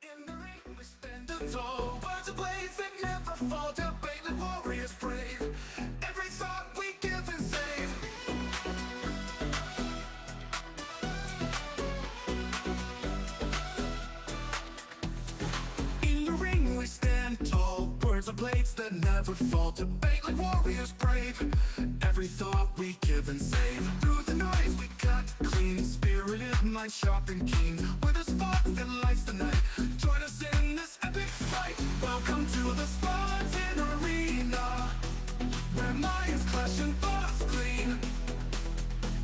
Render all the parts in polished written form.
In the ring we stand tall, words of blades that never fall, debate like warriors brave. Every thought we give and save. In the ring we stand tall, words of blades that never fall, debate like warriors brave. Every thought we give and save. Through the noise we cut clean, spirited, mind sharp and keen. With a spark that lights the night, join us in this epic fight. Welcome to the Spartan Arena, where minds clash and thoughts clean.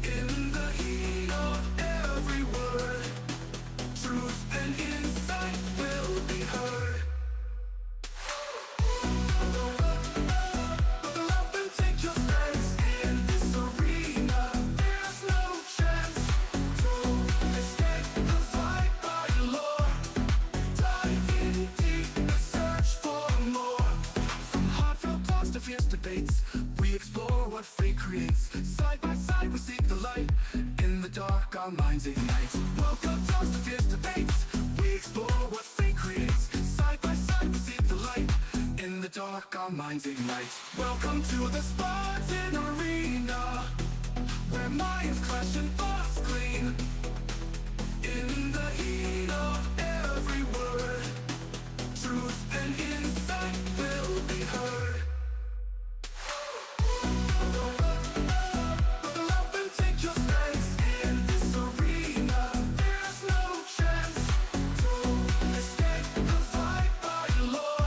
In the heat of every word, truth and insight will be heard. Buckle up and take your stance. In this arena, there's no chance to escape the fight by law. Dive in deep and search for more. From heartfelt talks to fierce debates, we explore what fate creates. Side by side we seek the light. In the dark our minds ignite. Welcome talks to fierce debates, we explore what fate creates. Side by side we seek the light. In the dark our minds ignite. Welcome to the Spartan Arena, where minds clash and thoughts clean. In the heat of every word, truth and insight will be heard. Buckle up and take your stance. In this arena, there's no chance to escape the fight by law.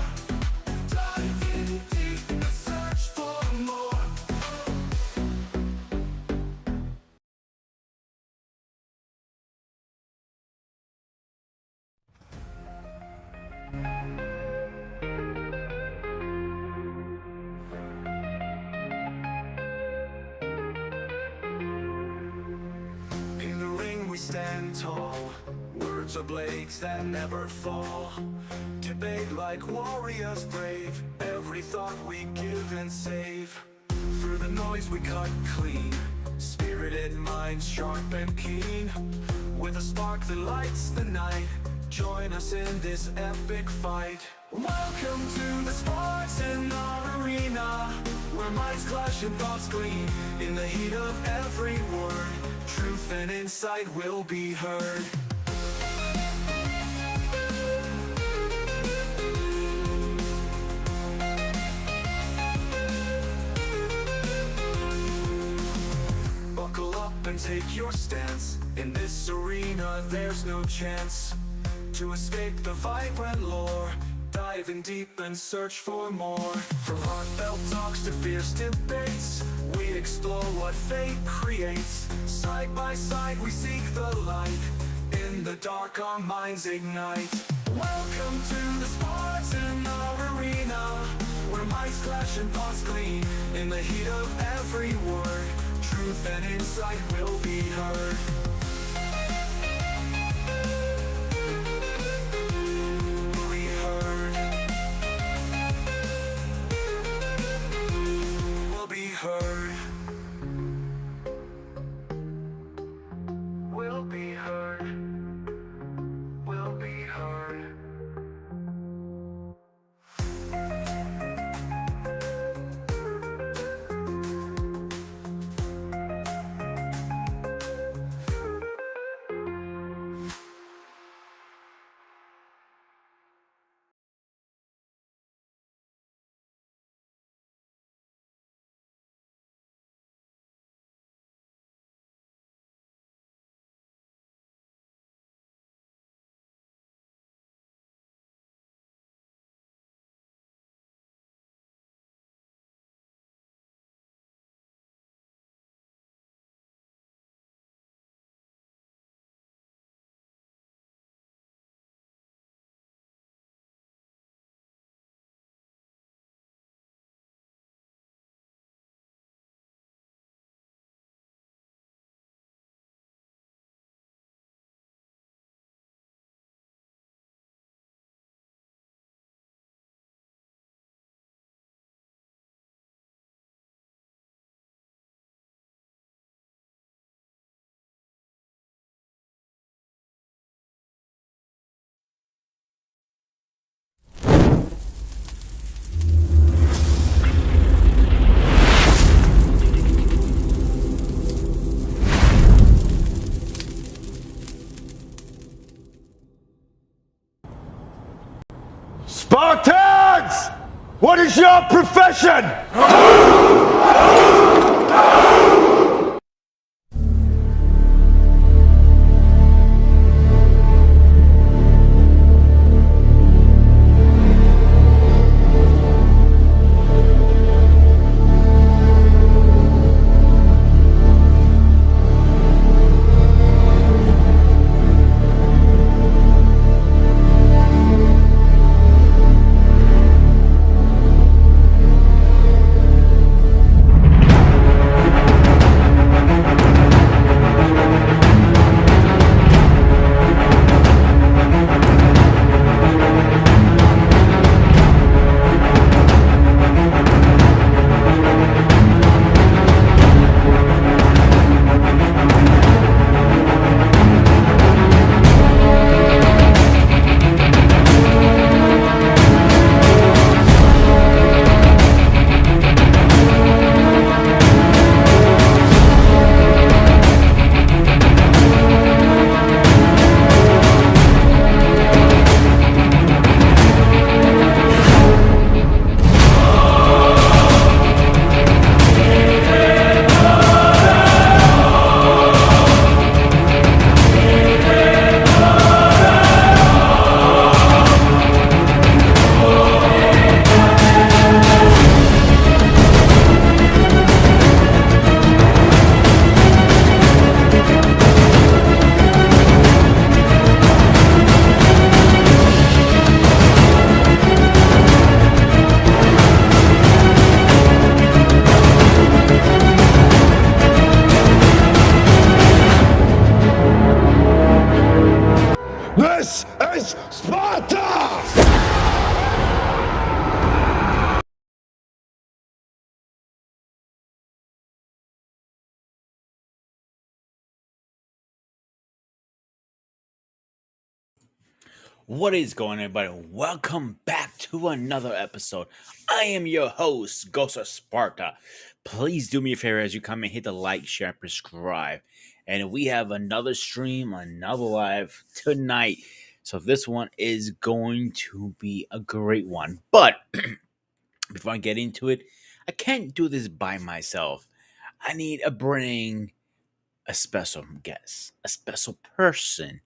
Dive in deep and search for more. In the ring we stand tall, words are blades that never fall. Debate like warriors brave, every thought we give and save. Through the noise we cut clean, spirited minds sharp and keen. With a spark that lights the night, join us in this epic fight. Welcome to the Spartan Arena, where minds clash and thoughts gleam. In the heat of every word, truth and insight will be heard. Buckle up and take your stance. In this arena there's no chance to escape the vibrant lore. Dive in deep and search for more. From heartfelt talks to fierce debates, we explore what fate creates. Side by side we seek the light. In the dark our minds ignite. Welcome to the Spartan Arena, where minds clash and thoughts gleam. In the heat of every word, truth and insight will be heard. Will be heard. Will be heard. What is your profession? This is Sparta! What is going on, everybody? Welcome back to another episode. I am your host, Ghost of Sparta. Please do me a favor as you come and hit the like, share, and subscribe. And we have another stream, another live tonight. So this one is going to be a great one. But before I get into it, I can't do this by myself. I need to bring a special guest, a special person,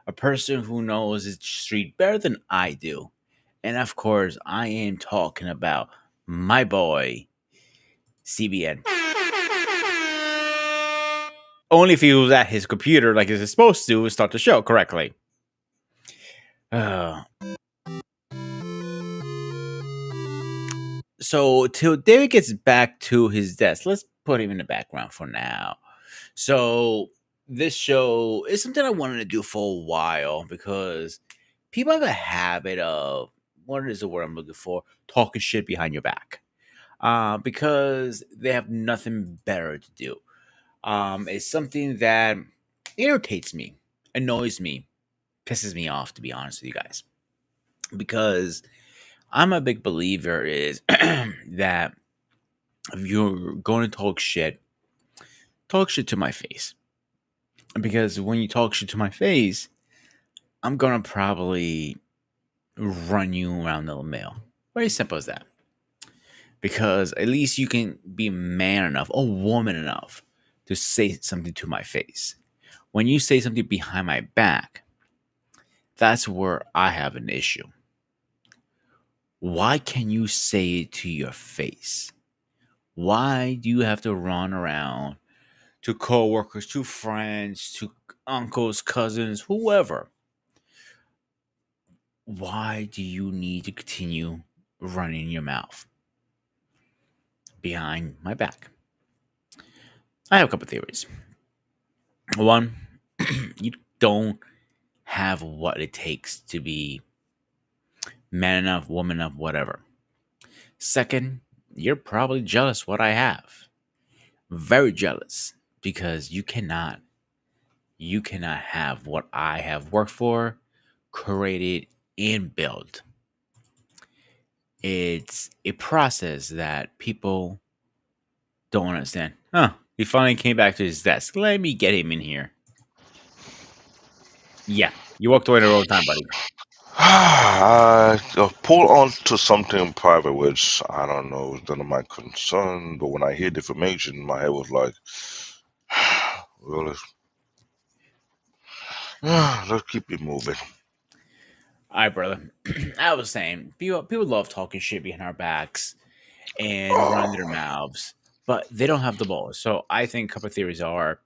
a person who knows the street better than I do. And of course, I am talking about my boy, CBN. Only if he was at his computer like he's supposed to start the show correctly. Uh, so, till David gets back to his desk, let's put him in the background for now. So, this show is something I wanted to do for a while because people have a habit of what is the word I'm looking for? Talking shit behind your back. Because they have nothing better to do. It's something that irritates me, annoys me, pisses me off, to be honest with you guys. Because I'm a big believer is that if you're going to talk shit to my face. Because when you talk shit to my face, I'm gonna probably run you around the mill. Very simple as that. Because at least you can be man enough or woman enough to say something to my face. When you say something behind my back, that's where I have an issue. Why can you say it to your face? Why do you have to run around to coworkers, to friends, to uncles, cousins, whoever? Why do you need to continue running your mouth behind my back? I have a couple theories. One, you don't have what it takes to be man enough, woman enough, whatever. Second, you're probably jealous what I have. Very jealous because you cannot have what I have worked for, created, and built. It's a process that people don't understand. Huh. He finally came back to his desk. Let me get him in here. Yeah, you walked away in the wrong time, buddy. I pull on to something private, which I don't know is none of my concern. But when I hear defamation, my head was like, "Well, let's keep it moving." All right, brother. I was saying, people love talking shit behind our backs and running their Oh, mouths, but they don't have the balls. So I think a couple of theories are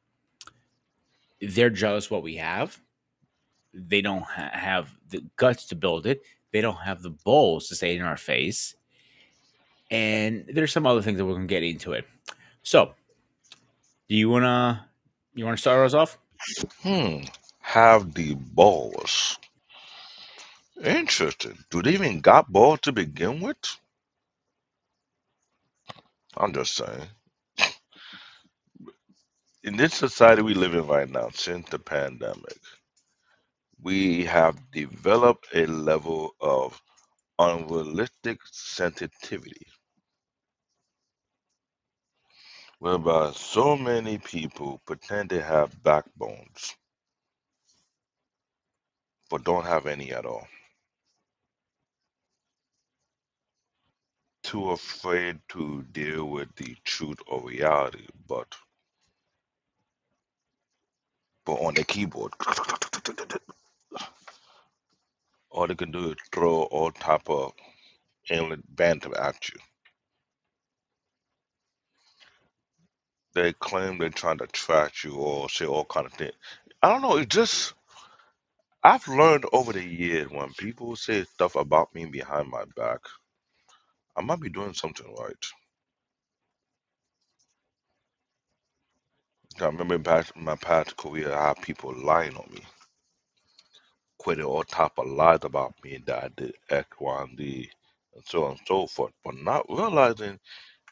they're jealous what we have. They don't have the guts to build it. They don't have the balls to say it in our face. And there's some other things that we're gonna get into it. So, do you wanna start us off? hmm. Have the balls. Interesting. Do they even got balls to begin with? I'm just saying. In this society we live in right now, since the pandemic, we have developed a level of unrealistic sensitivity whereby so many people pretend they have backbones but don't have any at all. Too afraid to deal with the truth or reality, but on the keyboard, all they can do is throw all type of inlet banter at you. They claim they're trying to trash you or say all kind of things. I don't know. It just I've learned over the years when people say stuff about me behind my back, I might be doing something right. I remember my past career, I had people lying on me, quitting all type of lies about me that I did X, Y, and Z, and so on and so forth, but not realizing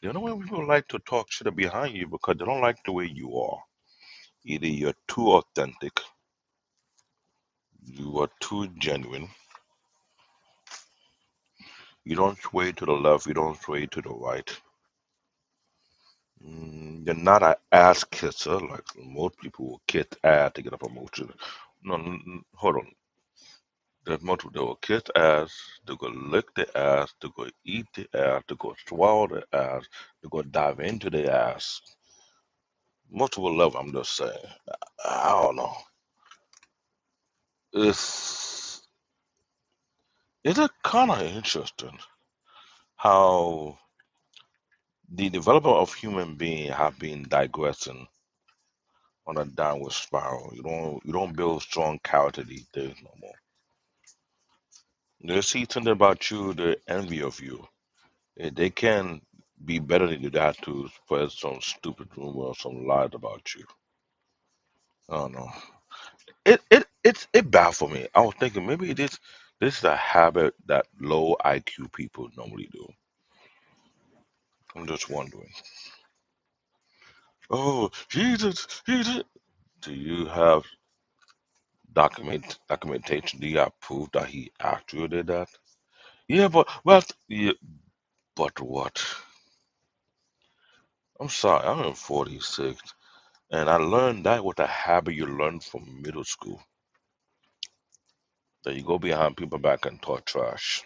the only way people like to talk shit behind you because they don't like the way you are. Either you're too authentic, you are too genuine, you don't sway to the left, you don't sway to the right. You're not an ass kisser like most people will kiss ass to get a promotion. No, hold on. There's multiple. They will kiss ass, they go lick the ass, they go eat the ass, they go swallow the ass, they go dive into the ass. Multiple level, I'm just saying. I don't know. It's it's a kind of interesting how the development of human being have been digressing on a downward spiral. You don't build strong character these days no more. They see something about you, they envy of you. They can be better than you. They have to spread some stupid rumor or some lies about you. I don't know. It baffled me. I was thinking maybe this is a habit that low IQ people normally do. I'm just wondering. Oh, Jesus. Do you have documentation? Do you have proof that he actually did that? Yeah, but what? I'm sorry, I'm in 46, and I learned that with a habit you learn from middle school. That you go behind people back and talk trash.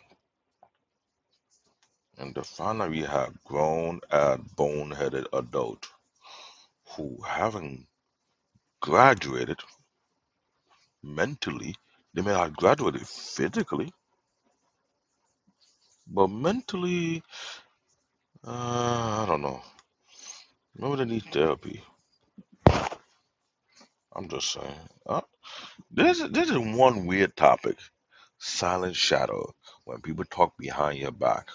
And to find out you have grown and boneheaded adult who haven't graduated mentally, they may have graduated physically, but mentally, I don't know. Maybe they need therapy. I'm just saying. This is one weird topic. Silent shadow. When people talk behind your back.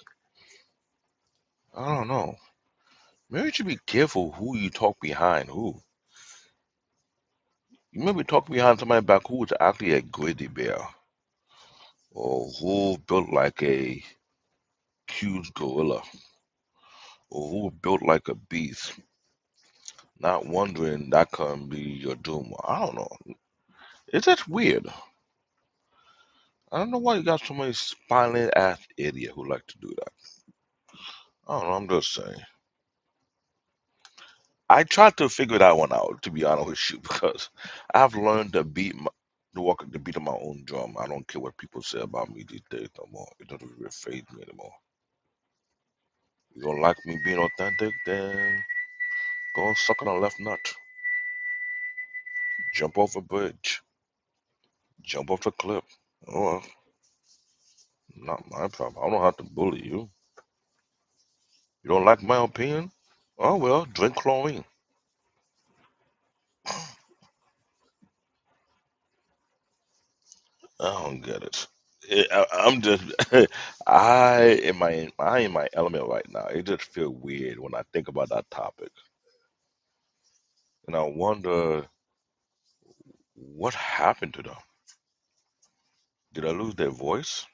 I don't know. Maybe you should be careful who you talk behind who. You maybe talk behind somebody back who is actually a grizzly bear or who built like a huge gorilla or who built like a beast. Not wondering that can be your doom. I don't know. It's just weird. I don't know why you got so many spineless ass idiot who like to do that. I don't know. I'm just saying. I tried to figure that one out, to be honest with you, because I've learned to beat. to walk the beat of my own drum. I don't care what people say about me these days no more. It doesn't really phase me anymore. You don't like me being authentic, then go and suck on a left nut. Jump off a bridge. Jump off a cliff. Oh, well, not my problem. I don't have to bully you. You don't like my opinion? Oh well, drink chlorine. I don't get it. I'm just I in my element right now. It just feels weird when I think about that topic, and I wonder what happened to them. Did I lose their voice?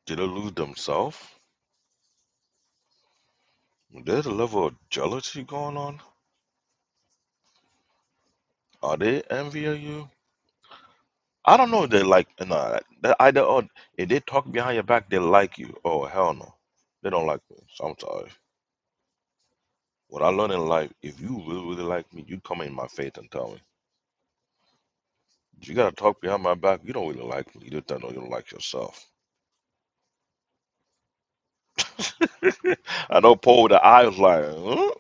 Did they lose themselves? There's a level of jealousy going on. Are they envy of you? I don't know if they like no. They either or if they talk behind your back, they like you. Oh hell no, they don't like me. So I'm sorry. What I learned in life, if you really really like me, you come in my face and tell me. If you gotta talk behind my back, you don't really like me. You just don't know you don't like yourself. I know Paul with the eyes like, huh?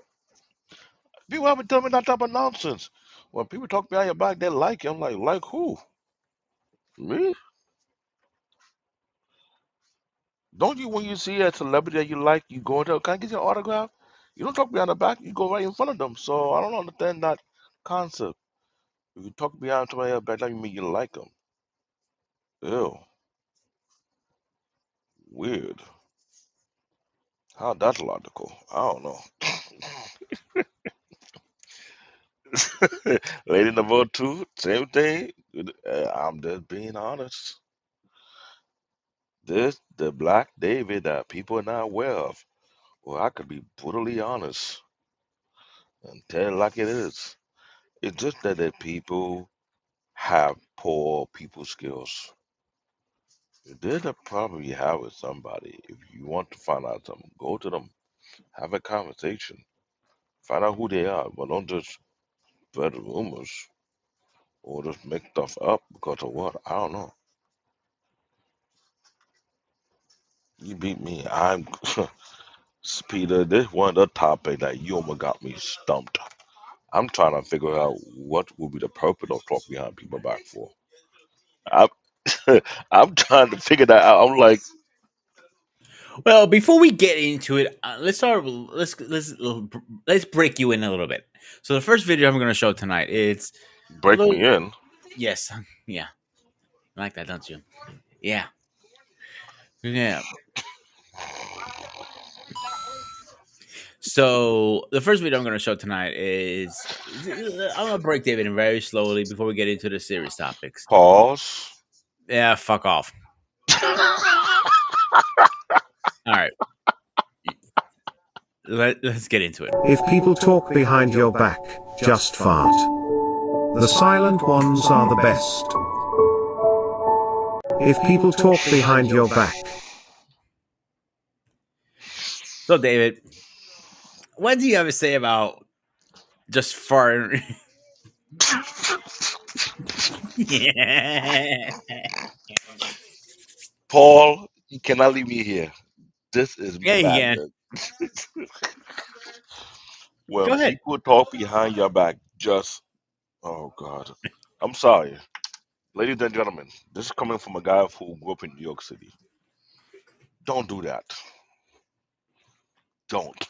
People haven't tell me that type of nonsense. When people talk behind your back, they like you. I'm like who? Me? Don't you when you see a celebrity that you like, you go and tell, can I get your autograph? You don't talk behind the back, you go right in front of them. So I don't understand that concept. If you talk behind somebody else's back, that mean you like them. Ew, weird. How that's logical? I don't know. Lady number two, same thing. I'm just being honest. This the Black David that people are not aware of. Well, I could be brutally honest and tell it like it is. It's just that the people have poor people skills. If there's a problem you have with somebody, if you want to find out something, go to them, have a conversation, find out who they are, but don't just spread rumors or just make stuff up because of what? I don't know. You beat me. I'm Peter. This one of the topic that you almost got me stumped. I'm trying to figure out what would be the purpose of talking behind people back for. I'm I'm trying to figure that out. I'm like, Well, before we get into it, let's start. Let's break you in a little bit. So the first video I'm going to show tonight, it's a break little. me in. Yes, yeah, you like that, don't you? Yeah, yeah. So the first video I'm going to show tonight is I'm going to break David in very slowly before we get into the serious topics. Pause. Yeah, fuck off. All right, let's get into it. If people talk behind your back, just fart. The silent ones are the best. If people talk behind your back, So David, what do you have to say about just farting? Yeah. Paul, you cannot leave me here. This is Yeah, you can. madness. Go When ahead. people talk behind your back, just oh God. I'm sorry. Ladies and gentlemen, this is coming from a guy who grew up in New York City. Don't do that. Don't.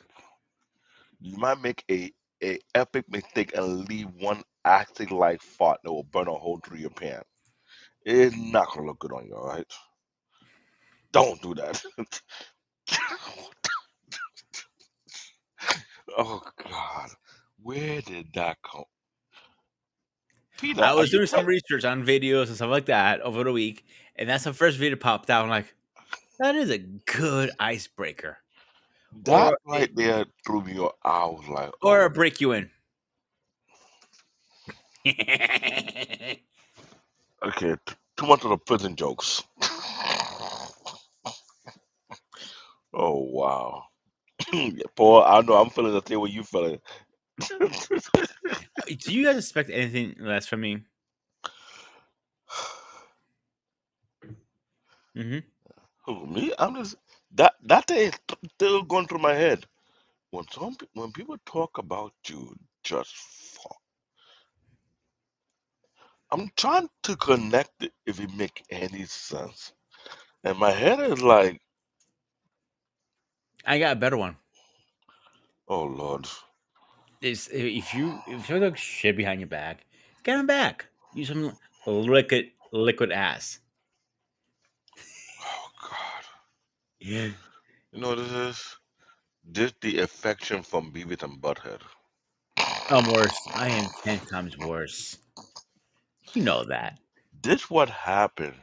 You might make a epic mistake and leave one acting like fart that will burn a hole through your pants. It's not gonna look good on you, alright? Don't do that. Oh God. Where did that come? Peter, I are was you doing some research on videos and stuff like that over the week, and that's the first video popped out. I'm like, that is a good icebreaker, that or right there threw me off. I was like, a oh, break you in. okay, too much of the prison jokes. Oh wow. Yeah, Paul, I know I'm feeling the same way you feeling. Do you guys expect anything less from me? Hmm. Who, me? I'm just that thing is still going through my head. When people talk about you, just fuck. I'm trying to connect it if it make any sense. And my head is like, I got a better one. oh Lord, Is if you look shit behind your back, get him back. Use some liquid ass. oh God. Yeah. You know what this is? This the affection from Beavis and Butthead. I'm worse. I am 10 times worse. You know that. This what happened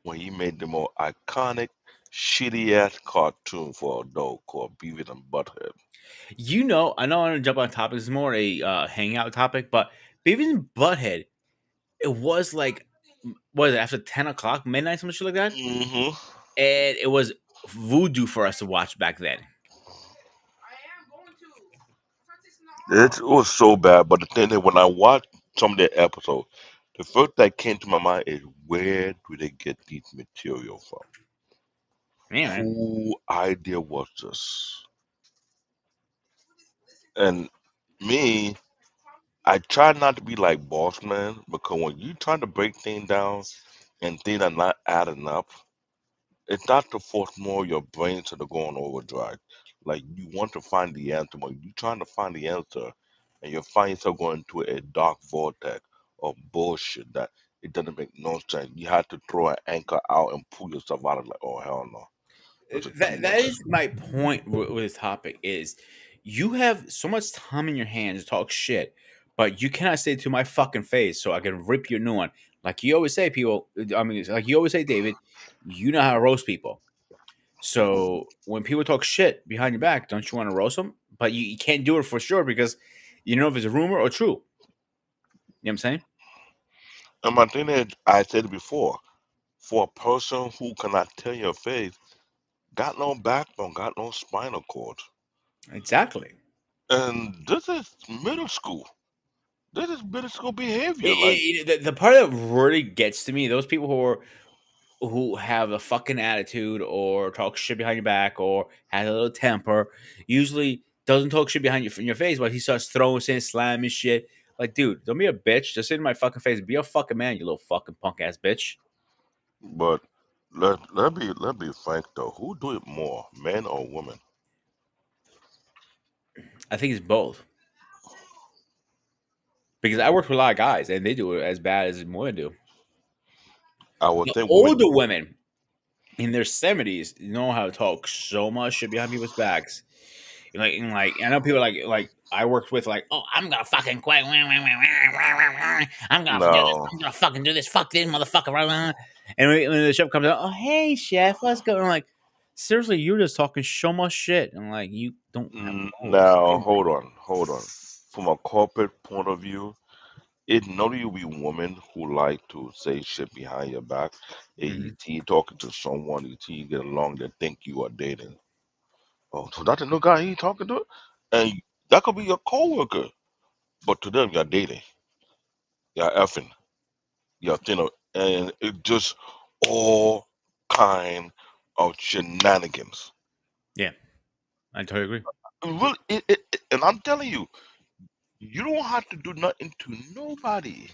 when he made the more iconic, shitty ass cartoon for adult called Beavis and Butthead. You know, I know I want to jump on topic. It's more a hangout topic, but Beavis and Butthead, it was like, what is it, after 10 o'clock, midnight, some shit like that? Hmm. And it was voodoo for us to watch back then. It was so bad, but the thing is, when I watched some of the episodes, the first that came to my mind is where do they get these material from? Man, Who idea was this? And me, I try not to be like boss man because when you try to break things down and things are not adding up, it's not to force more of your brain to go on overdrive. Like you want to find the answer, but you trying to find the answer, and you find yourself going into a dark vortex of bullshit that it doesn't make no sense. You have to throw an anchor out and pull yourself out of like, oh hell no, this is too that much. is my point with this topic is you have so much time in your hands to talk shit, but you cannot say it to my fucking face so I can rip you a new one. Like you always say, people. I mean, like you always say, David, you know how to roast people. So when people talk shit behind your back, don't you want to roast them? But you can't do it for sure because you don't know if it's a rumor or true. You know what I'm saying? And my thing is, I said it before, for a person who cannot tell your face, got no backbone, got no spinal cord, Exactly. and this is middle school. This is middle school behavior. Like, The part that really gets to me, those people who have a fucking attitude or talk shit behind your back or has a little temper usually doesn't talk shit behind in your face, but he starts throwing shit, slamming shit. Like, dude, don't be a bitch. Just sit in my fucking face. Be a fucking man, you little fucking punk ass bitch. but let be frank though. Who do it more, men or women? I think it's both. Because I work with a lot of guys and they do it as bad as women do. I would The think women older do. women in their 70s know how to talk so much shit behind people's backs. And like I know people I worked with like, I'm gonna fucking quit. No, I'm gonna fucking do this. Fuck this motherfucker. And when the chef comes out, oh hey chef, let's go. And I'm like, seriously, you're just talking so much shit. And like, you don't have morals. now hold on. From a corporate point of view, it know you be women who like to say shit behind your back. Mhm. You see talking to someone, you see you get along, they think you are dating. Oh, so that's the new guy he talking to, and that could be your coworker, but to them you're dating, you're effing, you're and it just all kind of shenanigans. Yeah, I totally agree. Really, and I'm telling you, you don't have to do nothing to nobody.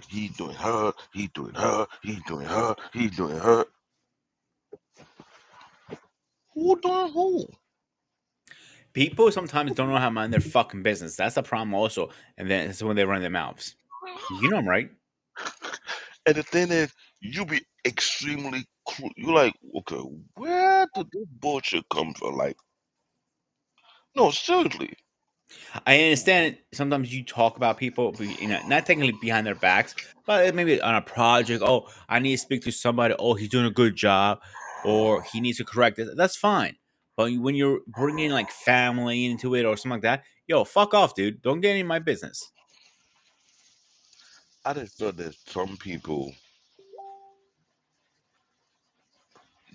He's doing her, he's doing her, he's doing her, he's doing her. Who doing who? People sometimes don't know how to mind their fucking business. That's the problem also. And then it's when they run their mouths. You know I'm right. And the thing is, you be extremely you like, okay, where did this bullshit come from? Like, no, seriously. I understand sometimes you talk about people, not technically behind their backs, but maybe on a project. Oh, I need to speak to somebody. Oh, he's doing a good job, or he needs to correct it. That's fine. But when you're bringing like family into it or something like that, yo, fuck off, dude. Don't get in my business. I just feel that some people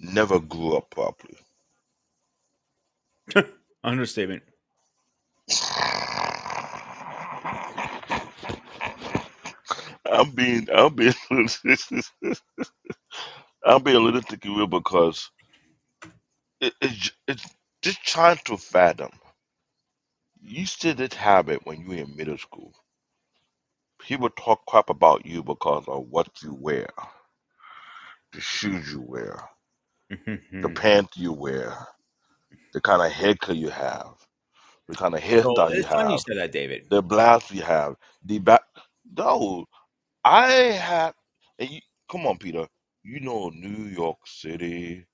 never grew up properly. Understatement. I'm being, I'm being a little real because it's just trying to fathom. You still did have it when you were in middle school. People talk crap about you because of what you wear, the shoes you wear, the Mhm. pants you wear, the kind of haircut you have, the kind of So hairstyle you it's funny you have, said that, David. the blouse you have, the back. No, I have. And you, come on, Peter. You know New York City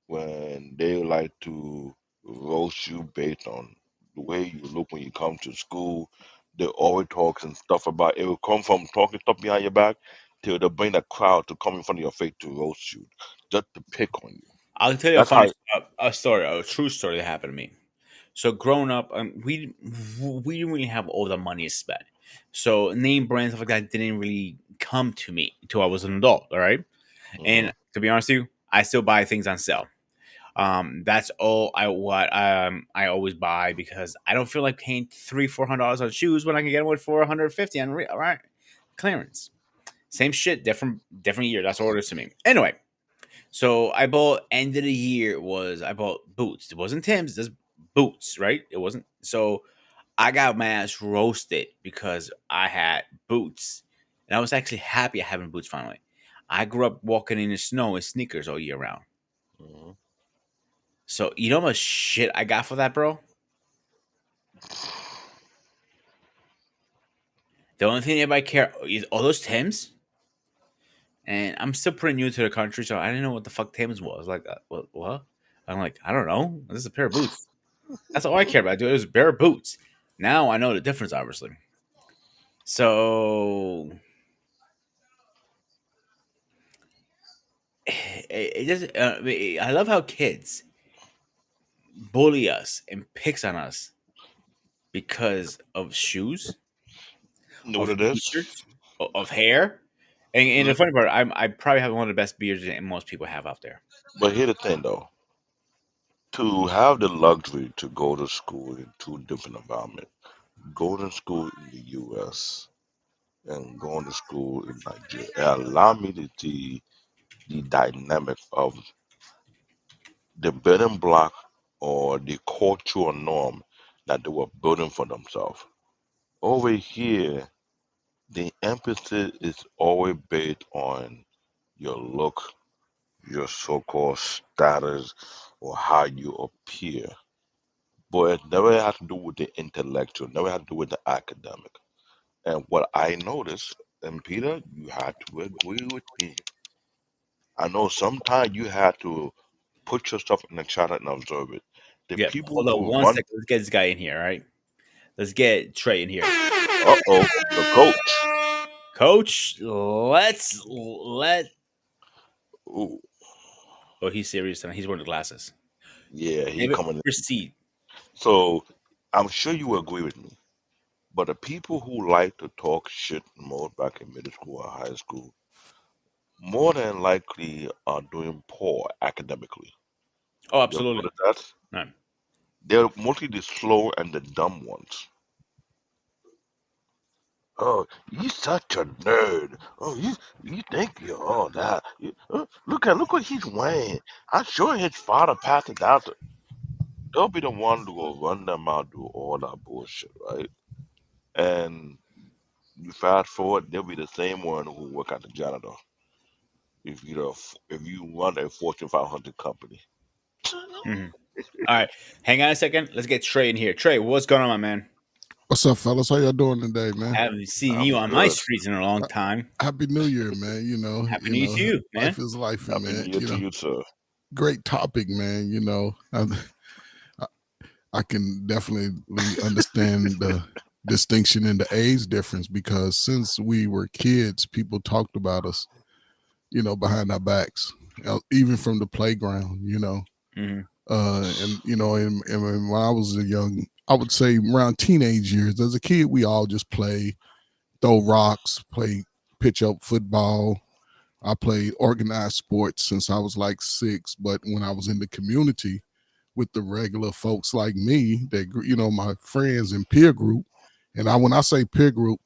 when they like to roast you based on the way you look when you come to school. They always talk and stuff about it will come from talking stuff behind your back till they bring a crowd to come in front of your face to roast you, just to pick on you. I'll tell you a That's funny how. a story, a true story that happened to me. So growing up, we didn't really have all the money to spend. So name brands stuff like that didn't really come to me until I was an adult. All right, Hmm. and to be honest with you, I still buy things on sale. That's all I always buy because I don't feel like paying $300-400 on shoes when I can get them with 450 on all right clearance. Same shit, different year. That's all it is to me. Anyway, so I bought end of the year was I bought boots. It wasn't Tim's, just boots, right? It wasn't so I got my ass roasted because I had boots. And I was actually happy I having boots finally. I grew up walking in the snow in sneakers all year round. Hmm. So you know how much shit I got for that, bro? The only thing anybody care is all those Tims. And I'm still pretty new to the country, so I didn't know what the fuck Tims was. Like, what? I'm like, I don't know. This is a pair of boots. That's all I care about. Dude, it was bare boots. Now I know the difference, obviously. So it just I love how kids bully us and picks on us because of shoes, You know what of it is? t-shirts, of hair. And the Look, funny part, I probably have one of the best beards that most people have out there. but here's the thing, though. To have the luxury to go to school in two different environments, go to school in the U.S. and going to school in Nigeria, it allowed me to see the dynamic of the building block or the cultural norm that they were building for themselves. Over here, the emphasis is always based on your look, your so-called status, or how you appear. But it never had to do with the intellectual, never had to do with the academic. And what I noticed, and Peter, you had to agree with me. I know sometimes you had to put yourself in the chat and observe it. The Yeah, people hold on who one run, second. Let's get this guy in here, all right? Let's get Trey in here. uh-oh, the coach. Coach, let Ooh, oh, he's serious and he's wearing the glasses. yeah, he David, coming in. proceed. So I'm sure you agree with me. But the people who like to talk shit more back in middle school or high school, more than likely are doing poor academically. Oh, You ever absolutely. notice that? No. They're mostly the slow and the dumb ones. Oh, you such a nerd. Oh, you think you're all that. Look what he's wearing. I'm sure his father passed it down to. They'll be the one to go run them out, do all that bullshit, right? And you fast forward, they'll be the same one who work at the janitor. If you run a Fortune 500 company, Mhm. All right, hang on a second. Let's get Trey in here. Trey, what's going on, my man? What's up, fellas? How y'all doing today, man? Haven't seen you I'm on my good. streets in a long Uh, time. Happy New Year, man. Happy New Year to you, man. Life is life, and Happy man. New Year to you, sir. Great topic, man. I, I can definitely understand the distinction in the age difference because since we were kids, people talked about us, behind our backs, even from the playground, Hmm. and when I was a young, I would say around teenage years, as a kid, we all just play, throw rocks, play pitch up football. I played organized sports since I was like 6, but when I was in the community with the regular folks like me, that my friends and peer group, and when I say peer group,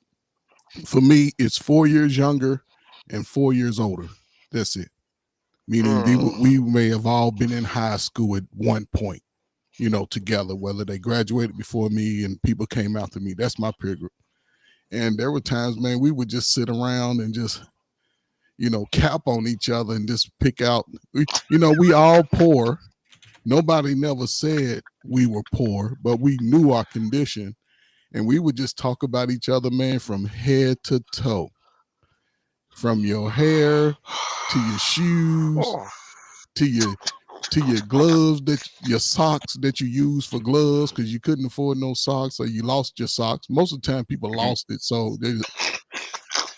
For me, it's 4 years younger and 4 years older. That's it. Meaning we may have all been in high school at one point, together, whether they graduated before me and people came after me. That's my peer group. And there were times, man, we would just sit around and just, cap on each other and just pick out, we all poor. Nobody never said we were poor, but we knew our condition. And we would just talk about each other, man, from head to toe, from your hair to your shoes Oh. to your gloves, that your socks that you use for gloves because you couldn't afford no socks or you lost your socks. Most of the time people lost it, so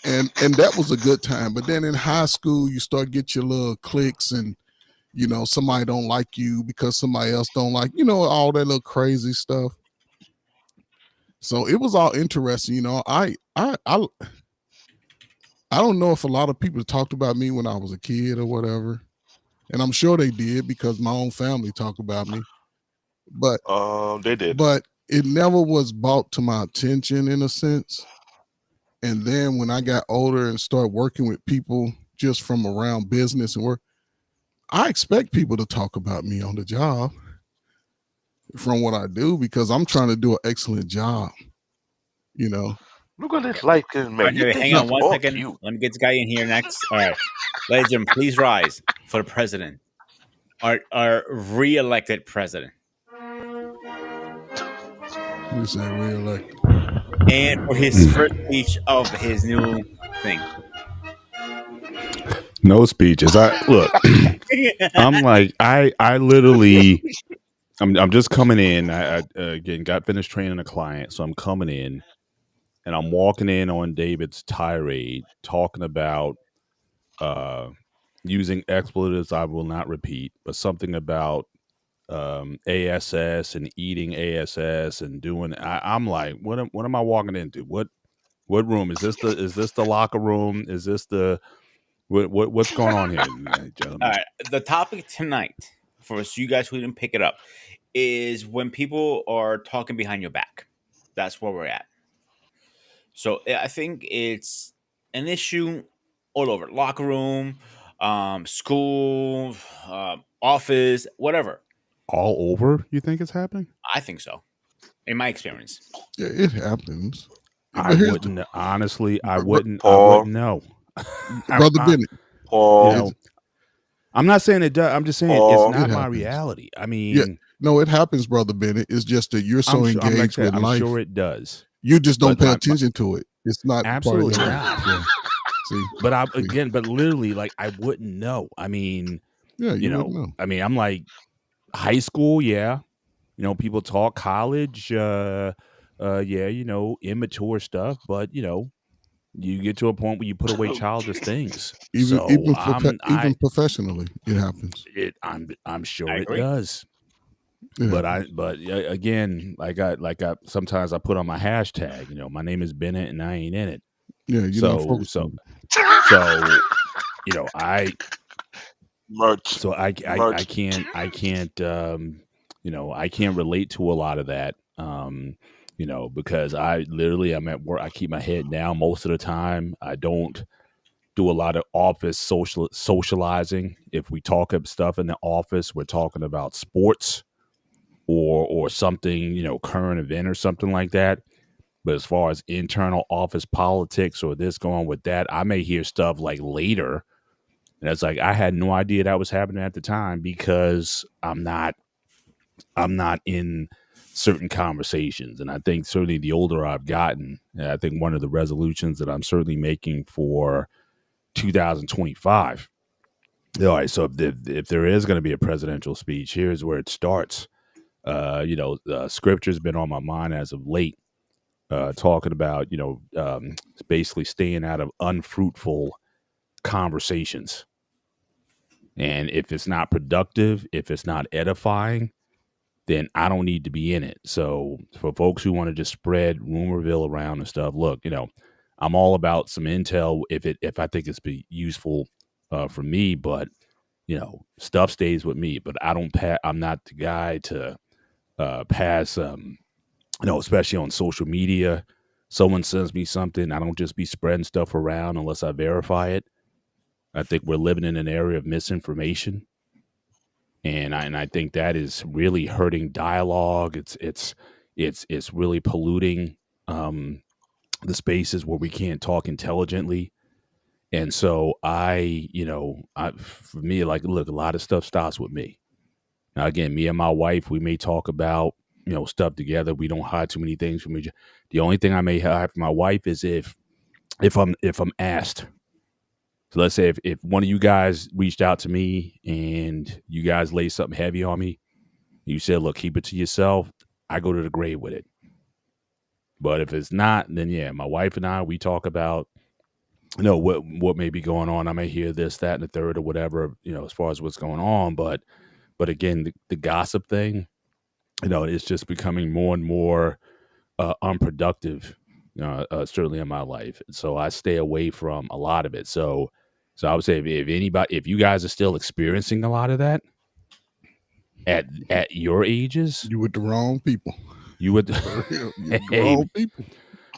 and that was a good time. But then in high school you start get your little cliques, and somebody don't like you because somebody else don't like, all that little crazy stuff. So it was all interesting. I don't know if a lot of people talked about me when I was a kid or whatever, and I'm sure they did because my own family talked about me. But They did. but it never was brought to my attention in a sense. And then when I got older and started working with people just from around business and work, I expect people to talk about me on the job from what I do because I'm trying to do an excellent job. Look at this light skinned All man. right, You think hang he's on one all second. cute. Let me get this guy in here next. All right, ladies and gentlemen, please rise for the president, our re-elected president, We say reelected. and for his first speech of his new thing. No speeches. I look. I'm like I literally. I'm just coming in. I again got finished training a client, so I'm coming in, and I'm walking in on David's tirade, talking about uh, using expletives I will not repeat, but something about ASS and eating ASS and doing. I'm like, what am I walking into? What room is this? The locker room? Is this the what's going on here, All gentlemen? right, the topic tonight for us, you guys who didn't pick it up, is when people are talking behind your back. That's where we're at. So I think it's an issue all over locker room, school, office, whatever. All over? You think it's happening? I think so, in my experience. Yeah, it happens. I But here's wouldn't honestly. I br- wouldn't. I Paul, wouldn't know. brother Bennett. You Paul, know, I'm not saying it does. I'm just saying it's Paul. It not my happens. reality. I Yeah, mean, no, it happens, brother Bennett. It's just that you're I'm so sure. I'm like I engaged said, with I'm life, sure it does, you just don't but pay my attention to it. It's not part of absolutely your life. not. Yeah. See, But I see. again, but literally, like I wouldn't know. I mean, Yeah, you wouldn't know. I'm like high school, yeah. People talk college, yeah, immature stuff, but you get to a point where you put away childish things. Even So even even professionally, it happens. I'm I sure it agree. does. It But happens. again, like I sometimes I put on my hashtag. My name is Bennett and I ain't in it. Yeah, you're not So focused so on it. so I Merch. so I Merch. can't I can't relate to a lot of that. Because I literally I'm at work. I keep my head down most of the time. I don't do a lot of office socializing. If we talk about stuff in the office, we're talking about sports or something, current event or something like that. But as far as internal office politics or this going with that, I may hear stuff like later. And it's like I had no idea that was happening at the time because I'm not in certain conversations. And I think certainly the older I've gotten, and I think one of the resolutions that I'm certainly making for 2025. All right, so if there is going to be a presidential speech, here's where it starts. Scripture's been on my mind as of late, talking about basically staying out of unfruitful conversations, and if it's not productive, if it's not edifying, then I don't need to be in it. So for folks who want to just spread rumorville around and stuff, look, I'm all about some intel if I think it's be useful for me, but stuff stays with me. But I'm not the guy to pass especially on social media. someone sends me something, I don't just be spreading stuff around unless I verify it. I think we're living in an area of misinformation, and I think that is really hurting dialogue. It's really polluting um, the spaces where we can't talk intelligently. And so for me, like, look, a lot of stuff starts with me. Now, again, me and my wife, we may talk about stuff together. We don't hide too many things from each. The only thing I may hide from my wife is if I'm asked. So let's say if one of you guys reached out to me and you guys lay something heavy on me, you said, look, keep it to yourself. I go to the grave with it. But if it's not, then yeah, my wife and I, we talk about what may be going on. I may hear this, that, and the third, or whatever, as far as what's going on. But again, the gossip thing, it's just becoming more and more unproductive, certainly in my life. So I stay away from a lot of it. So I would say if you guys are still experiencing a lot of that at your ages, You with the wrong people. you would. For real, you with the Hey, wrong people.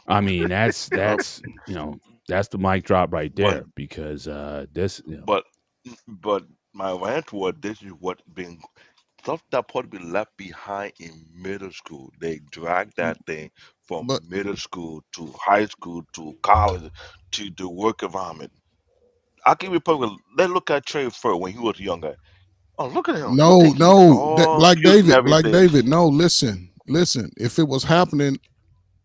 I mean, that's that's the mic drop right But there because this but but my rant was this is what being stuff that probably be left behind in middle school. They drag that thing from But middle school to high school to college to the work environment. I give you a perfect. Let's look at Trey Fur when he was younger. Oh, look at him! You no, think he's no, all Black cute and David, Black everything? David. No, listen. If it was happening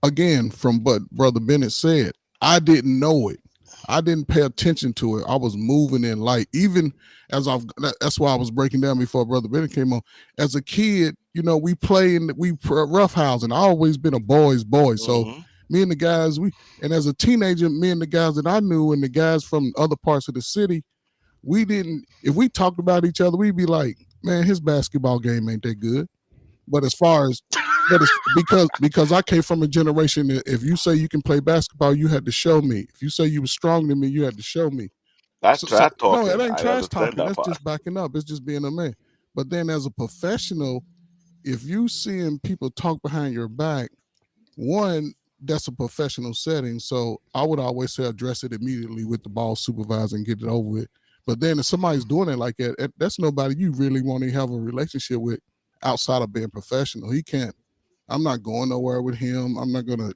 again from what Brother Bennett said, I didn't know it. I didn't pay attention to it. I was moving in light. Even as that's why I was breaking down before Brother Bennett came on. As a kid, we play and roughhousing. I always been a boy's boy. So Hmm. me and the guys, and as a teenager, me and the guys that I knew and the guys from other parts of the city, we didn't, if we talked about each other, we'd be like, man, his basketball game ain't that good. But as far as but it's because I came from a generation that if you say you can play basketball, you had to show me. If you say you were stronger than me, you had to show me. That's So trash no, it talking. ain't I trash understand talking. that That's part. just backing up. It's just being a man. But then as a professional, if you seeing people talk behind your back, one, that's a professional setting. So I would always say address it immediately with the ball supervisor and get it over with. But then if somebody's doing it like that, that's nobody you really want to have a relationship with outside of being professional. He can't. I'm not going nowhere with him. I'm not gonna,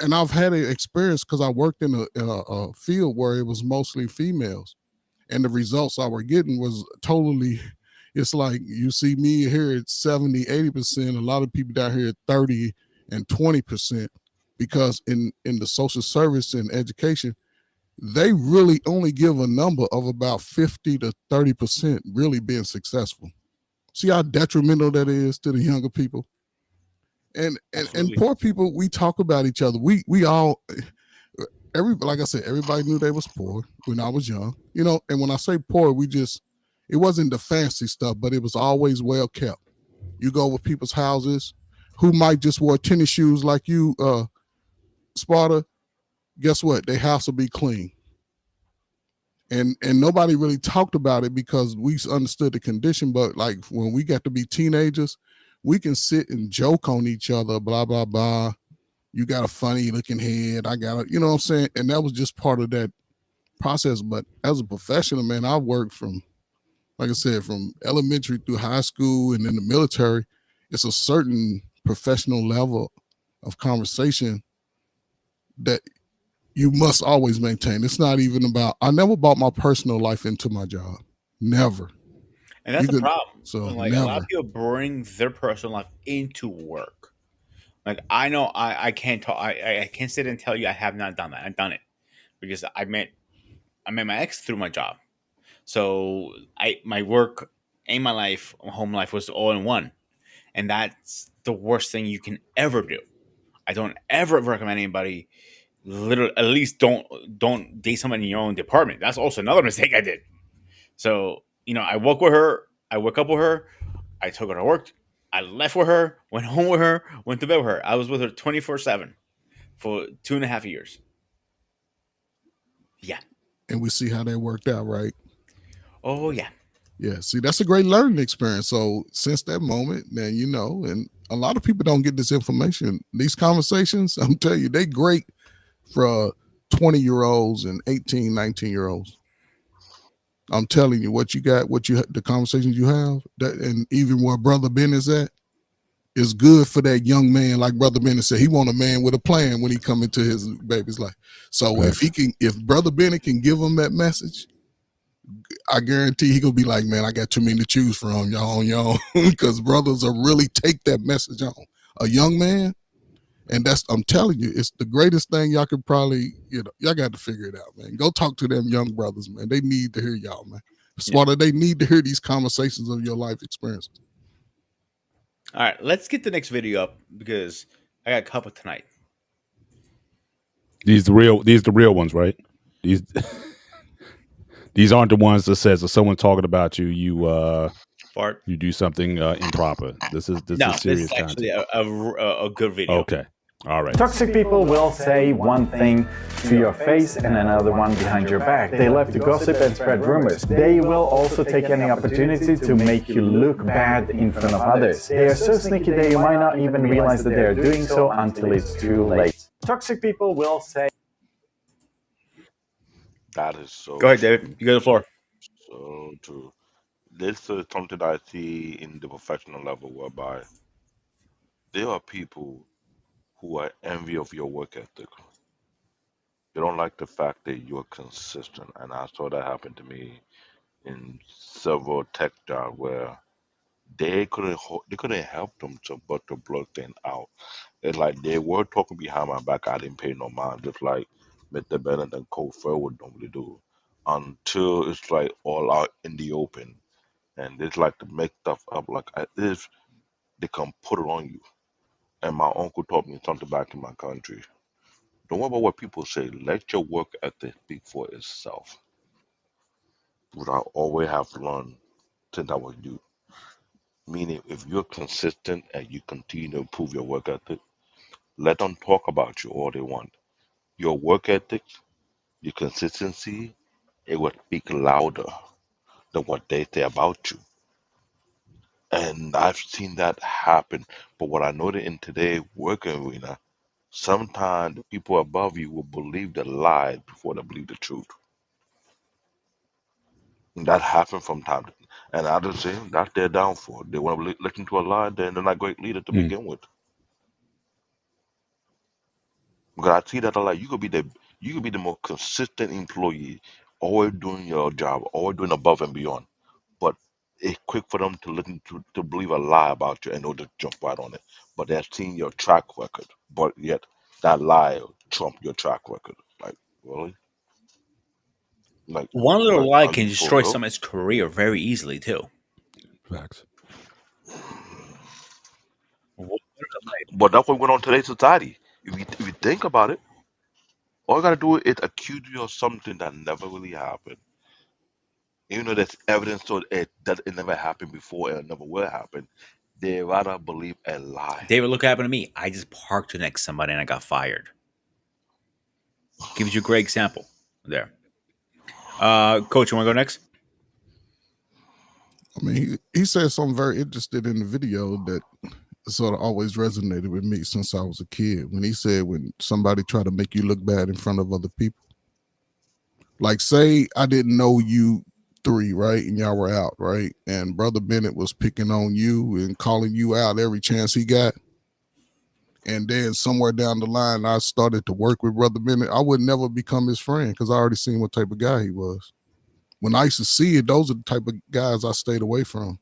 and I've had an experience because I worked in a field where it was mostly females, and the results I were getting was totally. It's like you see me here at 70, 80%. A lot of people down here at 30 and 20%, because in the social service and education, they really only give a number of about 50 to 30% really being successful. See how detrimental that is to the younger people. And Absolutely. poor people, we talk about each other. We all like I said, everybody knew they was poor when I was young. And when I say poor, it wasn't the fancy stuff, but it was always well kept. You go with people's houses who might just wear tennis shoes like you, Sparta. Guess what? Their house will be clean. And nobody really talked about it because we understood the condition. But like when we got to be teenagers, we can sit and joke on each other, blah blah blah. You got a funny looking head. I got a, you know what I'm saying? And that was just part of that process. But as a professional, man, I worked from, like I said, from elementary through high school and in the military. It's a certain professional level of conversation that you must always maintain. It's not even about, I never brought my personal life into my job. Never. And that's You a could, problem. so Like a lot of never. people bring their personal life into work. Like I know I can't talk I can't sit and tell you I have not done that. I've done it because I met my ex through my job. So I my work and my life, home life was all in one. And that's the worst thing you can ever do. I don't ever recommend anybody literally at least don't date somebody in your own department. That's also another mistake I did. So, I woke with her, I woke up with her, I took her to work, I left with her, went home with her, went to bed with her. I was with her 24/7 for 2.5 years. Yeah. And we see how that worked out, right? Oh yeah. Yeah. See, that's a great learning experience. So since that moment, then and a lot of people don't get this information. These conversations, I'm telling you, they great for 20-year-olds and 18, 19-year-olds. I'm telling you, what you got, the conversations you have, that, and even where Brother Ben is at, is good for that young man. Like Brother Bennett said, he want a man with a plan when he come into his baby's life. So if Brother Bennett can give him that message, I guarantee he gonna be like, man, I got too many to choose from, y'all on your own. Because brothers will really take that message on. A young man, and I'm telling you, it's the greatest thing y'all could probably, y'all got to figure it out, man. Go talk to them young brothers, man. They need to hear y'all, man. Smarter, they need to hear these conversations of your life experiences. All right, let's get the next video up because I got a couple tonight. These the real ones, right? These aren't the ones that says if someone talking about you, you Fart. you do something improper. This is serious this is actually a good video. Okay. All right. Toxic people will say one thing to your face and another one behind your back. They love to gossip and spread rumors. They will also take any opportunity to make you look bad in front of others. They are so sneaky that you might not even realize that they are doing so until it's too late. Toxic people will say... That is so Go ahead, true. David. You got the floor. So true. This is something I see in the professional level whereby there are people who are envy of your work ethic. They don't like the fact that you're consistent. And I saw that happen to me in several tech jobs where they couldn't help them but to blurt things out. It's like they were talking behind my back. I didn't pay no mind, just like Mr. Bennett and Cole Fair would normally do, until it's like all out in the open, and it's like to make stuff up like as if they can put it on you. And my uncle taught me something back in my country. Don't worry about what people say. Let your work ethic speak for itself. What I always have learned since I was youth. Meaning, if you're consistent and you continue to improve your work ethic, let them talk about you all they want. Your work ethic, your consistency, it will speak louder than what they say about you. And I've seen that happen. But what I noted in today's working arena, sometimes the people above you will believe the lie before they believe the truth. And that happens from time to time. And I just say that's their downfall. They want to listen to a lie, then they're not a great leader to begin with. Because I see that a lot. You could be the most consistent employee, always doing your job, always doing above and beyond. But it's quick for them to listen to believe a lie about you and know to jump right on it. But they're seeing your track record. But yet that lie trump your track record. Like, really? One little lie Are can you for destroy real? someone's career very easily too. Facts. But that's what went on today's society. If you think about it, all you gotta do is accuse you of something that never really happened. Even though there's evidence so that it never happened before and it never will happen, they rather believe a lie. David, look what happened to me. I just parked next to somebody and I got fired. Gives you a great example there. Coach, you want to go next? I mean, he said something very interesting in the video that sort of always resonated with me since I was a kid. When he said, when somebody try to make you look bad in front of other people, like say I didn't know you three, right? And y'all were out, right? And Brother Bennett was picking on you and calling you out every chance he got. And then somewhere down the line, I started to work with Brother Bennett. I would never become his friend because I already seen what type of guy he was. When I used to see it, those are the type of guys I stayed away from.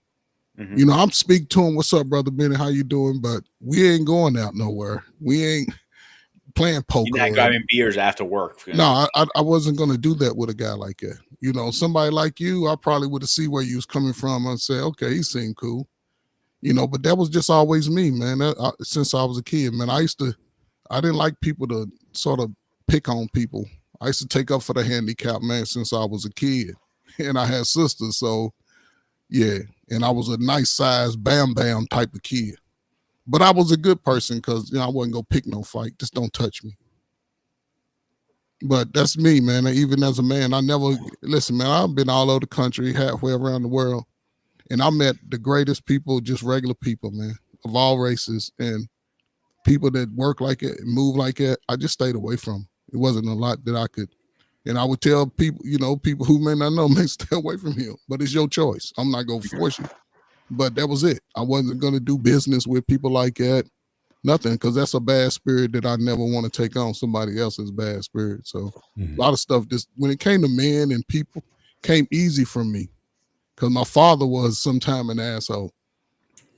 Mm-hmm. You know, I'm speaking to him, what's up, Brother Bennett? How you doing? But we ain't going out nowhere. We ain't playing poker. You're not grabbing beers after work. No, I wasn't going to do that with a guy like that. You know, somebody like you, I probably would have seen where you was coming from and say, okay, he seemed cool. You know, but that was just always me, man. Since I was a kid, man, I didn't like people to sort of pick on people. I used to take up for the handicap, man, since I was a kid. And I had sisters, so yeah. And I was a nice size bam bam type of kid. But I was a good person because, you know, I wasn't going to pick no fight. Just don't touch me. But that's me, man. Even as a man, listen, man, I've been all over the country, halfway around the world. And I met the greatest people, just regular people, man. of all races and people that work like it and move like it. I just stayed away from. It wasn't a lot that I could. And I would tell people, people who may not know, may stay away from him. But it's your choice. I'm not gonna force you. But that was it. I wasn't gonna do business with people like that. Nothing, because that's a bad spirit that I never want to take on somebody else's bad spirit. So a lot of stuff just when it came to men and people came easy from me. Because my father was sometime an asshole.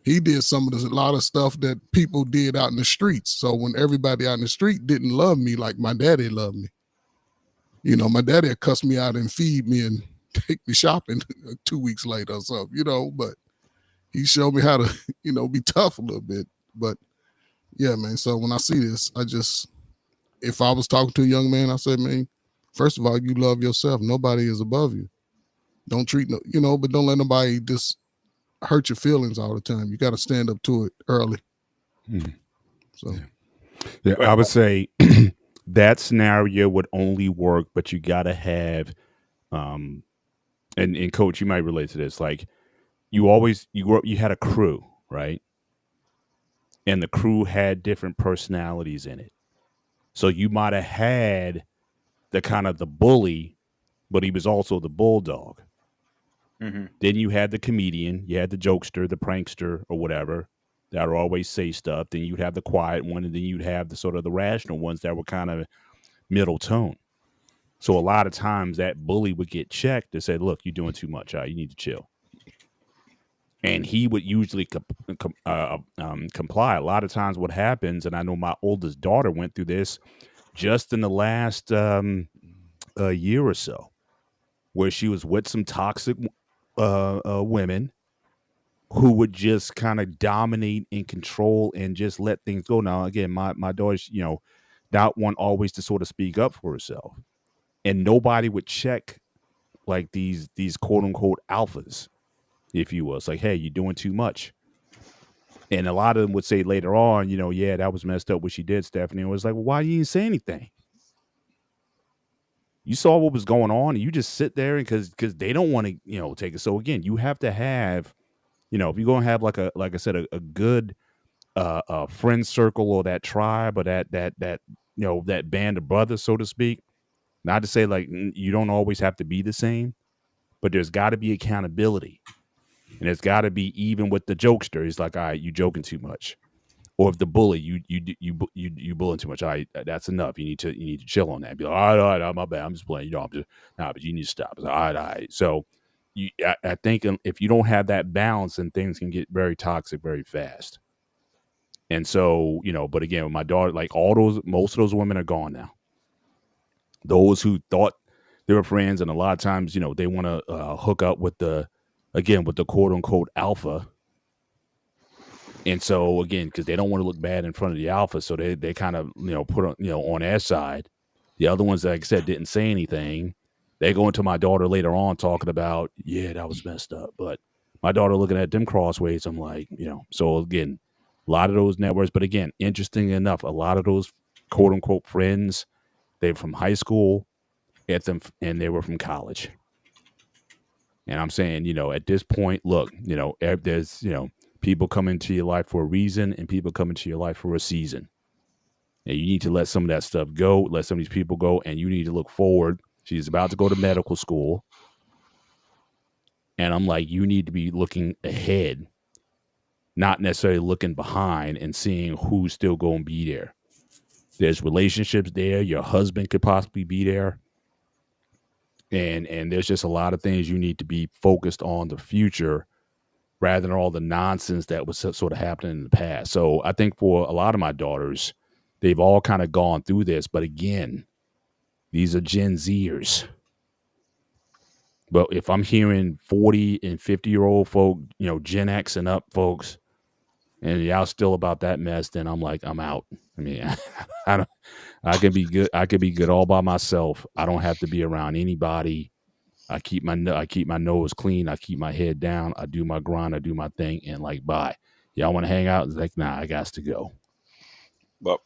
He did some of a lot of stuff that people did out in the streets. So when everybody out in the street didn't love me like my daddy loved me, my daddy would cuss me out and feed me and take me shopping 2 weeks later or something, but he showed me how to, be tough a little bit. But yeah, man. So when I see this, if I was talking to a young man, I said, man, first of all, you love yourself. Nobody is above you. Don't treat, but don't let nobody just hurt your feelings all the time. You got to stand up to it early. So, yeah, I would say that scenario would only work, but you got to have, and coach, you might relate to this. Like you grew up, you had a crew, right? And the crew had different personalities in it. So you might have had the kind of the bully, but he was also the bulldog. Then you had the comedian, you had the jokester, the prankster, or whatever that would always say stuff. Then you'd have the quiet one, and then you'd have the sort of the rational ones that were kind of middle tone. So a lot of times that bully would get checked to say, "Look, you're doing too much. You need to chill." And he would usually comply. A lot of times, what happens, and I know my oldest daughter went through this just in the last year or so, where she was with some toxic women who would just kind of dominate and control and just let things go. Now, again, my daughter's, not one always to sort of speak up for herself, and nobody would check like these quote unquote alphas, if you will. It's like, hey, you're doing too much. And a lot of them would say later on, yeah, that was messed up what she did, Stephanie. And it was like, well, why you didn't say anything? You saw what was going on, and you just sit there and because they don't want to, take it. So again, you have to have, if you're gonna have like I said, a good friend circle or that tribe or that that band of brothers, so to speak. Not to say like you don't always have to be the same, but there's got to be accountability. And it's got to be even with the jokester. He's like, all right, you joking too much. Or if the bully, you bullying too much. All right, that's enough. You need to chill on that. Be like, all right, my bad. I'm just playing. I'm just but you need to stop. Like, all right. So I think if you don't have that balance, then things can get very toxic very fast. And so, but again, with my daughter, like most of those women are gone now. Those who thought they were friends, and a lot of times, they want to hook up with the quote unquote alpha. And so again, because they don't want to look bad in front of the alpha, so they kind of put on their side. The other ones, like I said, didn't say anything. They go into my daughter later on talking about, yeah, that was messed up. But my daughter looking at them crossways, I'm like, So again, a lot of those networks. But again, interesting enough, a lot of those quote unquote friends, they're from high school, and they were from college. And I'm saying, at this point, look, there's people come into your life for a reason, and people come into your life for a season. And you need to let some of that stuff go, let some of these people go, and you need to look forward. She's about to go to medical school. And I'm like, you need to be looking ahead, not necessarily looking behind and seeing who's still going to be there. There's relationships there. Your husband could possibly be there. And there's just a lot of things you need to be focused on the future rather than all the nonsense that was sort of happening in the past. So I think for a lot of my daughters, they've all kind of gone through this. But again, these are Gen Zers. But if I'm hearing 40 and 50-year-old folk, Gen X and up folks, and y'all still about that mess, then I'm like, I'm out. I mean, I can be good. I can be good all by myself. I don't have to be around anybody. I keep my nose clean. I keep my head down. I do my grind. I do my thing, and like, bye. Y'all want to hang out? It's like, nah, I got to go. But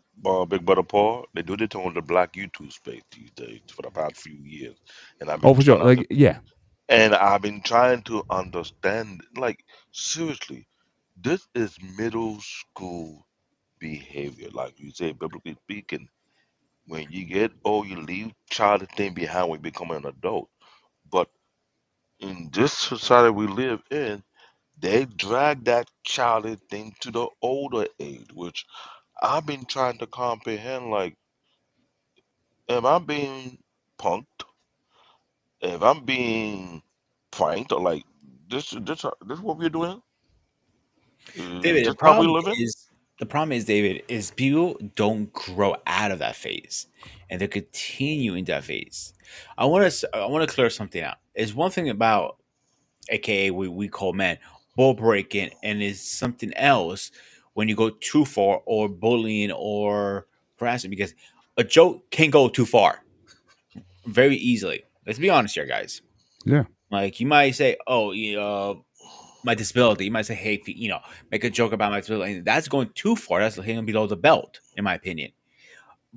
Big Brother Paul, they do this on the Black YouTube space these days for the past few years, and I've Oh, been for sure. trying to, Like, yeah. and I've been trying to understand. Like seriously, This is middle school behavior. Like you say, biblically speaking, when you get old, you leave childish thing behind when you become an adult. But in this society we live in, they drag that childish thing to the older age, which I've been trying to comprehend. Like, am I being punked? If I'm being pranked, or like this what we're doing? Is David, this how we living? the problem is, David, is people don't grow out of that phase, and they continue in that phase. I want to clear something out. There's one thing about, aka we call men, ball breaking, and is something else when you go too far, or bullying, or harassing, because a joke can go too far very easily. Let's be honest here, guys. Yeah. Like, you might say, "Oh, my disability." You might say, "Hey, make a joke about my disability." And that's going too far. That's hitting below the belt, in my opinion.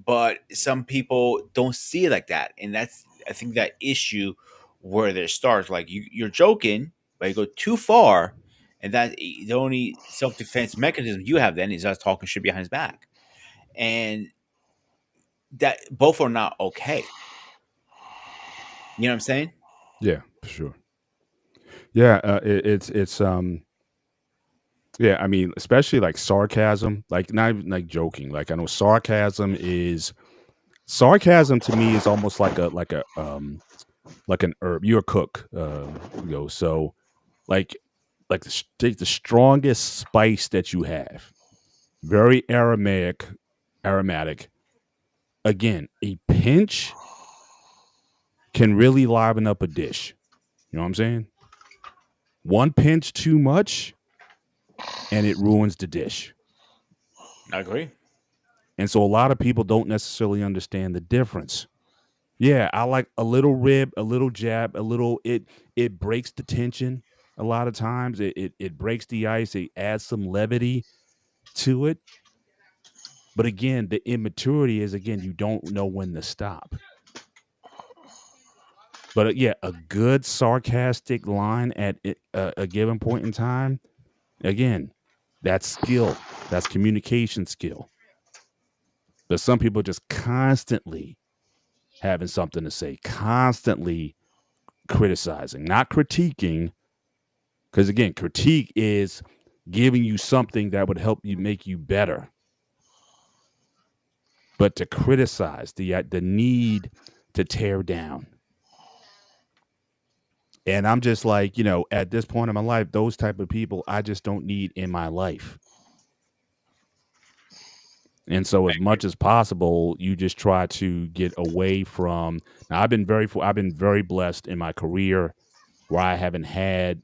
But some people don't see it like that, and that's, I think, that issue where there starts. Like, you're joking, but you go too far, and that the only self defense mechanism you have then is us talking shit behind his back, and that both are not okay. You know what I'm saying? Yeah, for sure. Yeah, yeah, I mean, especially like sarcasm, like not even like joking. Like I know sarcasm to me is almost like an herb. You're a cook, so like take the strongest spice that you have, very aromatic. Again, a pinch can really liven up a dish. You know what I'm saying? One pinch too much, and it ruins the dish. I agree. And so a lot of people don't necessarily understand the difference. Yeah, I like a little rib, a little jab, a little it breaks the tension a lot of times. It breaks the ice, it adds some levity to it. But again, the immaturity is again, you don't know when to stop. But yeah, a good sarcastic line at a given point in time, again, that's skill. That's communication skill. But some people just constantly having something to say, constantly criticizing, not critiquing. Because again, critique is giving you something that would help you make you better. But to criticize, the need to tear down. And I'm just like, at this point in my life, those type of people I just don't need in my life. And so as much as possible, you just try to get away from. Now I've been very blessed in my career where I haven't had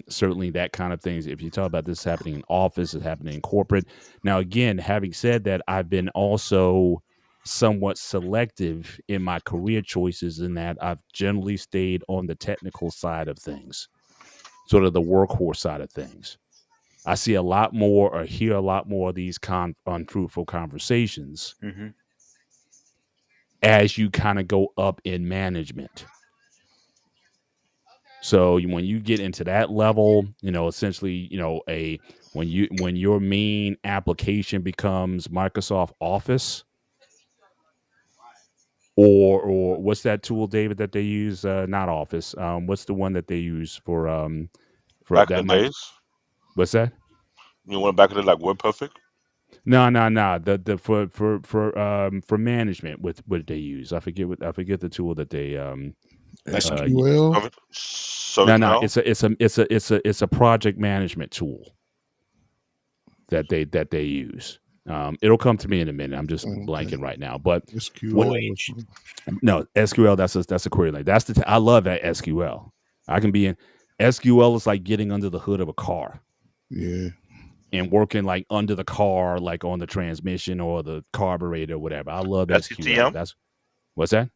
certainly that kind of things. If you talk about this happening in office, it's happening in corporate. Now, again, having said that, I've been also somewhat selective in my career choices in that I've generally stayed on the technical side of things, sort of the workhorse side of things. I see a lot more or hear a lot more of these unfruitful conversations Hmm. as you kind of go up in management. So when you get into that level, essentially, when your main application becomes Microsoft Office, or what's that tool, David, that they use? Not Office. What's the one that they use for Back in that the mic? days, What's that? you went back to like Word Perfect. No, no, no. The for management, what they use. I forget the tool that they Like, SQL. no, no. ServiceNow. It's a project management tool that they use. It'll come to me in a minute. I'm just Okay. blanking right now. But what? SQL. No, SQL. That's a query language. I love that SQL. I can be in SQL is like getting under the hood of a car Yeah. and working like under the car, like on the transmission or the carburetor or whatever. I love SQL. SCTM. That's what's that?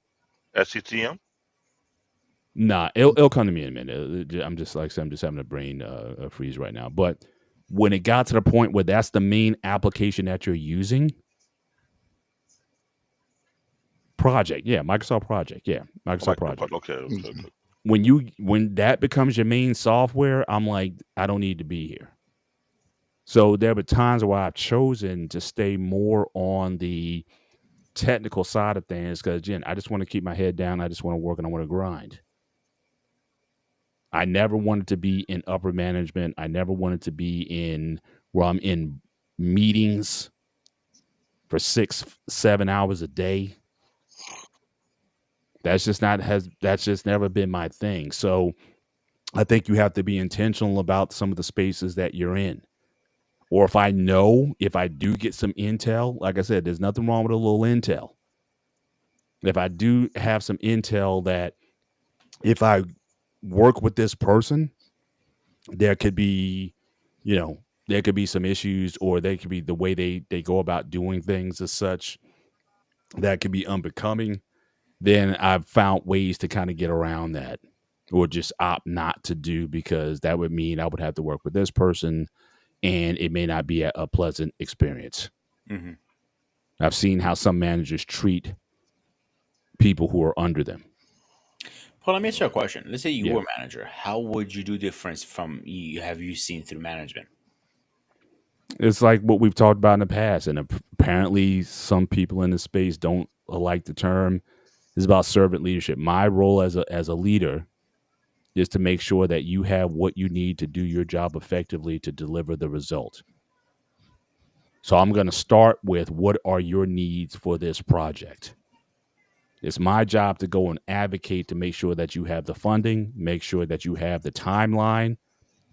SCTM. Nah, it'll come to me in a minute. I'm just like I said, I'm just having a brain freeze right now. But when it got to the point where that's the main application that you're using, Project, yeah, Microsoft Project, yeah, Microsoft Project. Okay. Mhm. When that becomes your main software, I'm like, I don't need to be here. So there were times where I've chosen to stay more on the technical side of things because, again, I just want to keep my head down. I just want to work and I want to grind. I never wanted to be in upper management. I never wanted to be in where I'm in meetings for 6-7 hours a day. That's just never been my thing. So I think you have to be intentional about some of the spaces that you're in. Or if I do get some intel, like I said, there's nothing wrong with a little intel. If I do have some intel that if I work with this person, there could be, there could be some issues, or they could be the way they go about doing things as such that could be unbecoming, then I've found ways to kind of get around that or just opt not to do, because that would mean I would have to work with this person and it may not be a pleasant experience. Mm-hmm. I've seen how some managers treat people who are under them. Paul, let me ask you a question. Let's say you Yeah. were a manager. How would you do difference from have you seen through management? It's like what we've talked about in the past, and apparently some people in this space don't like the term. It's about servant leadership. My role as a leader is to make sure that you have what you need to do your job effectively to deliver the result. So I'm going to start with, what are your needs for this project? It's my job to go and advocate to make sure that you have the funding, make sure that you have the timeline.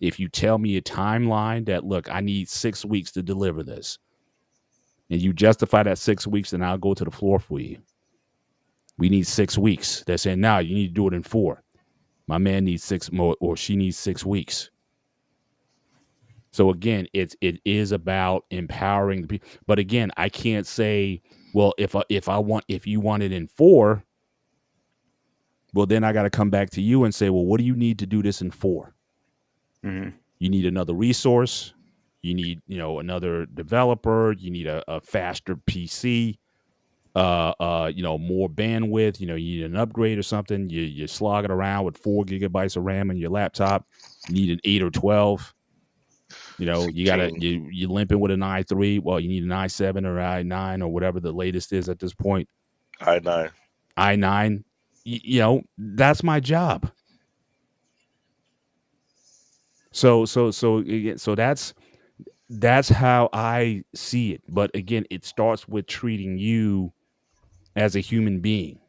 If you tell me a timeline that, look, I need 6 weeks to deliver this, and you justify that 6 weeks, then I'll go to the floor for you. We need 6 weeks. They're saying, now you need to do it in 4. My man needs 6 more, or she needs 6 weeks. So again, it is about empowering the people. But again, I can't say, well, if you want it in 4, well, then I got to come back to you and say, well, what do you need to do this in 4? Mm-hmm. You need another resource. You need, another developer. You need a faster PC. More bandwidth. You need an upgrade or something. You're slogging around with 4 gigabytes of RAM in your laptop. You need an 8 or 12. You limping with an i3. Well, you need an i7 or i9 or whatever the latest is at this point. i9. That's my job. So that's how I see it. But again, it starts with treating you as a human being,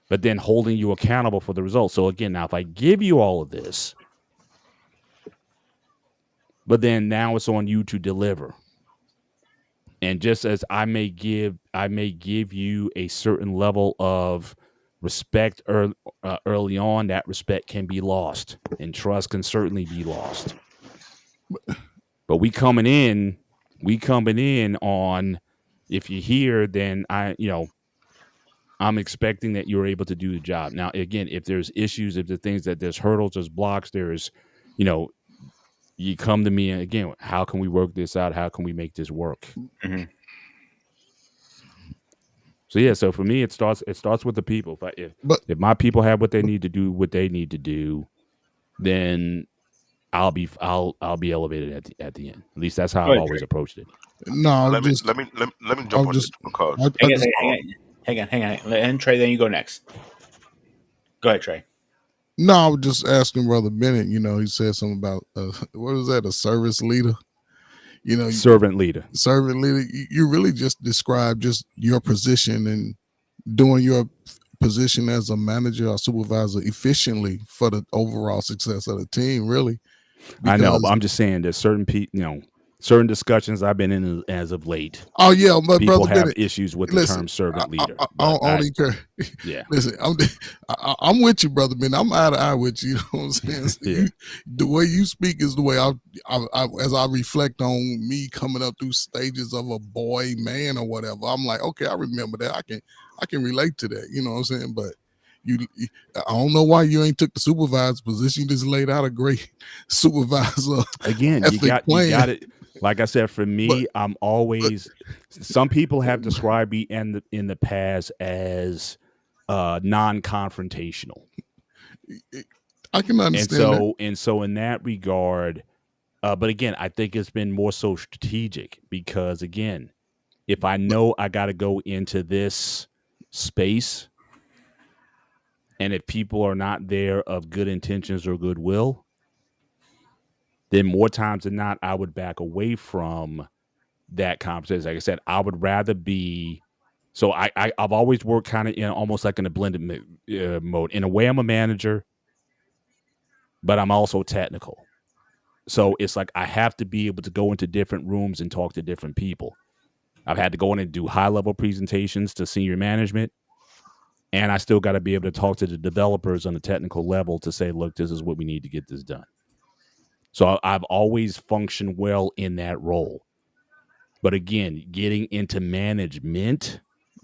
but then holding you accountable for the results. So again, now if I give you all of this, but then now it's on you to deliver. And just as I may give you a certain level of respect early on, that respect can be lost, and trust can certainly be lost. But we coming in on, if you're here, then I'm expecting that you're able to do the job. Now, again, if there's issues, if the things that there's hurdles, there's blocks, there's, you come to me and again, how can we work this out? How can we make this work? Mm-hmm. So yeah, so for me, it starts with the people. If my people have what they need to do, then I'll be elevated at the end. At least that's how I've always approached it. No, let me jump on this because Hang on. And Trey, then you go next. Go ahead, Trey. No, I was just asking Brother Bennett. He said something about what was that? A service leader. Servant leader. Servant leader. You really just described just your position and doing your position as a manager or supervisor efficiently for the overall success of the team. Really, I know, but I'm just saying there's certain people, certain discussions I've been in as of late. Oh yeah, but people Brother have Bennett, issues with the term servant leader. I don't care. Yeah, listen, I'm with you, Brother Bennett. I'm eye to eye with you. You know what I'm saying? So yeah. The way you speak is the way I as I reflect on me coming up through stages of a boy, man, or whatever. I'm like, okay, I remember that. I can relate to that. You know what I'm saying? But I don't know why you ain't took the supervisor position. You just laid out a great supervisor. Again, you got it. Like I said, for me, I'm always. Some people have described me in the past as non-confrontational. I can understand. And so in that regard, But again, I think it's been more so strategic because again, if I know I got to go into this space, and if people are not there of good intentions or goodwill, then more times than not, I would back away from that conversation. Like I said, I would rather be. So I've always worked kind of in almost like in a blended mode. In a way, I'm a manager, but I'm also technical. So it's like I have to be able to go into different rooms and talk to different people. I've had to go in and do high level presentations to senior management. And I still got to be able to talk to the developers on a technical level to say, look, this is what we need to get this done. So I've always functioned well in that role. But again, getting into management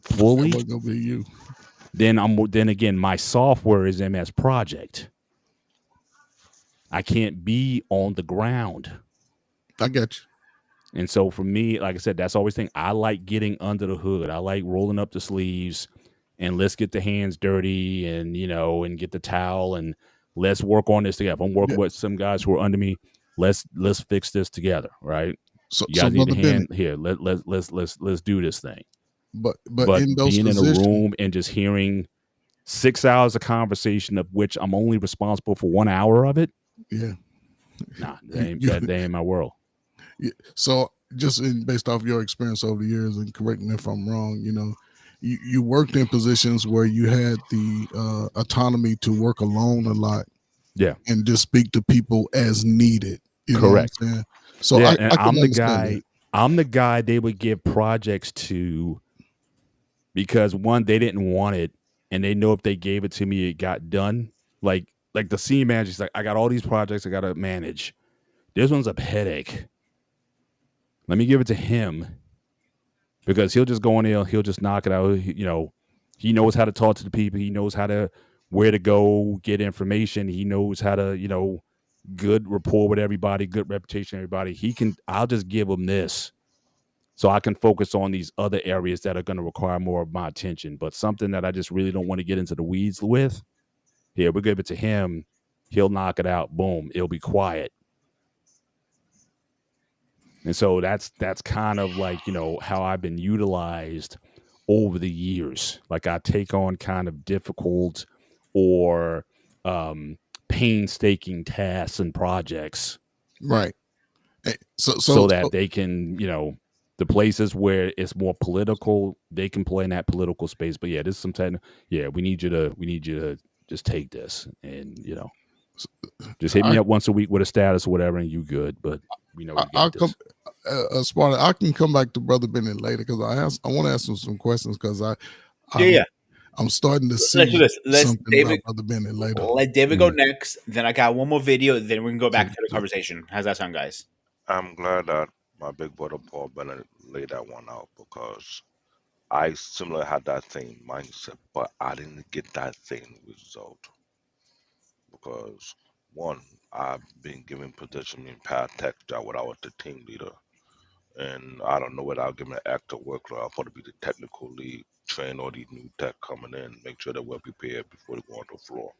That fully, wasn't gonna be you. then again, my software is MS Project. I can't be on the ground. I got you. And so for me, like I said, that's always the thing. I like getting under the hood. I like rolling up the sleeves and let's get the hands dirty and, and get the towel and let's work on this together. If I'm Yeah. working with some guys who are under me, let's fix this together, right? You So guys need a brother Bennett, hand here. Let's do this thing. but But in those being in a positions, room and just hearing 6 hours of conversation of which I'm only responsible for 1 hour of it, yeah, nah, you, that ain't my world. yeah. So just based off your experience over the years, and correct me if I'm wrong, you worked in positions where you had the autonomy to work alone a lot Yeah, and just speak to people as needed. You know what I'm correct. saying? So Yeah, I, and I can understand that. I'm the guy they would give projects to because one, they didn't want it, and they know if they gave it to me, it got done. Like the senior manager's like, I got all these projects I gotta manage. This one's a headache. Let me give it to him because he'll just go in there, he'll just knock it out. He knows how to talk to the people, he knows where to go get information, he knows how to, good rapport with everybody, good reputation, everybody. I'll just give him this so I can focus on these other areas that are going to require more of my attention. But something that I just really don't want to get into the weeds with, here, we give it to him. He'll knock it out. Boom. It'll be quiet. And so that's kind of like, how I've been utilized over the years. Like I take on kind of difficult or painstaking tasks and projects Right. So so so that so they can, the places where it's more political, they can play in that political space. But yeah, this is some yeah, we need you to just take this and, just hit me I up once a week with a status or whatever, and you good. But we know you I'll got come. this. Sparta, I can come back to Brother Bennett later because I want to ask him some questions because Yeah, I'm yeah. I'm starting to Let's do see this. Let's something about David. Brother Bennett later. Let David go next. Then I got one more video. Then we can go back To, to the to, conversation. How's that sound, guys? I'm glad that my big brother Paul Bennett laid that one out because I similarly had that same mindset, but I didn't get that same result because one, I've been given position in past tech job when I was the team leader, and I don't know whether I'll give an active workload. I'm going to be the technical lead, train all these new tech coming in, make sure they're well prepared before they go on the floor.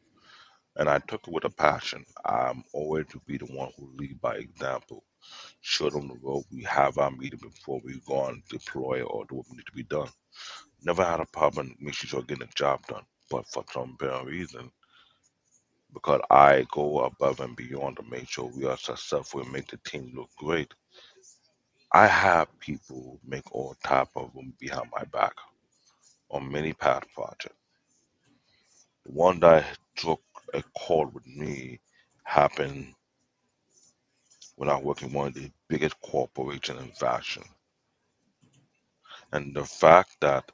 And I took it with a passion. I'm always to be the one who lead by example. Show them the road. We have our meeting before we go on deploy or do what need to be done. Never had a problem making sure getting the job done. But for some bad reason, because I go above and beyond to make sure we are successful and make the team look great, I have people make all type of them behind my back on many past projects. The one that took a call with me happened when I work in one of the biggest corporations in fashion. And the fact that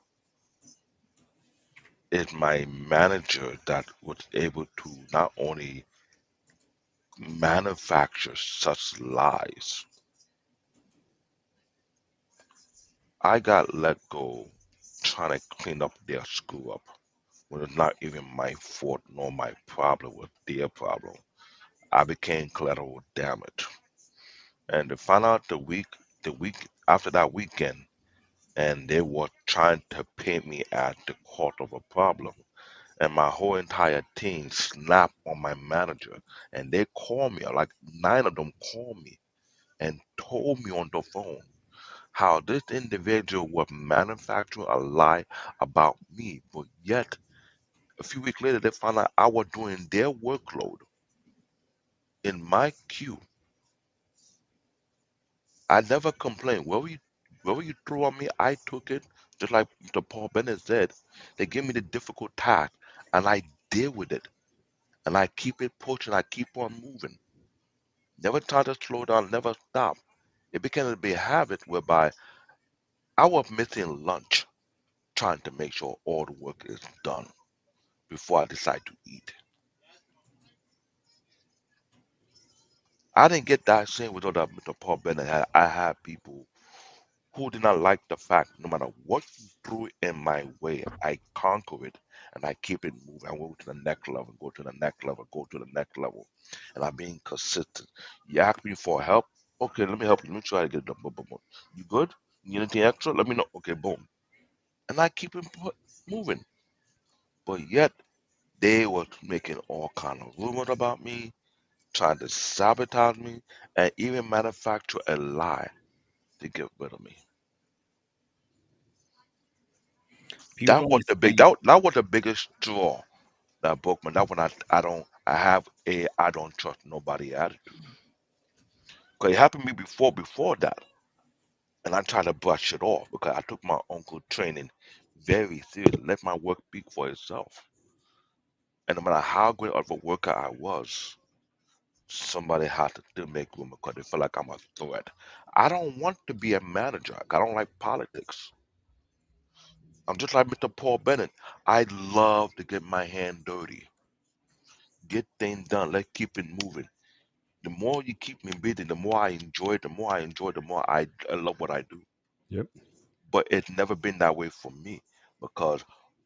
it's my manager that was able to not only manufacture such lies, I got let go trying to clean up their screw up when it's not even my fault nor my problem was their problem. I became collateral damage. And to find out the week after that weekend, and they were trying to paint me as the cause of a problem. And my whole entire team snapped on my manager, and they called me. Like nine of them called me. and told me on the phone how this individual was manufacturing a lie about me, but yet a few weeks later they found out I was doing their workload in my queue. I never complained. Wherever you threw on me, I took it. Just like the Paul Bennett said, they give me the difficult task, and I deal with it, and I keep it pushing. I keep on moving. Never try to slow down. Never stop. It became a big habit whereby I was missing lunch, trying to make sure all the work is done before I decide to eat. I didn't get that same with that Mr. Paul Bennett had. I had people who did not like the fact no matter what you threw in my way, I conquer it and I keep it moving. I go to the next level, go to the next level, go to the next level. And I'm being consistent. You ask me for help? Okay, let me help you. Let me try to get it done. Boom, boom, boom. You good? You need anything extra? Let me know. Okay, boom. And I keep it moving. But yet they were making all kind of rumors about me, trying to sabotage me, and even manufacture a lie to get rid of me. People don't understand. That was the biggest straw that broke me. That when I have a I don't trust nobody attitude. Cause it happened to me before that, and I tried to brush it off because I took my uncle training very seriously. Let my work speak for itself. And no matter how great of a worker I was, somebody had to still make room because they feel like I'm a threat. I don't want to be a manager. I don't like politics. I'm just like Mr. Paul Bennett. I love to get my hand dirty, get things done. Let's keep it moving. The more you keep me busy, the more I enjoy it. The more I enjoy, the more I love what I do. Yep. But it's never been that way for me because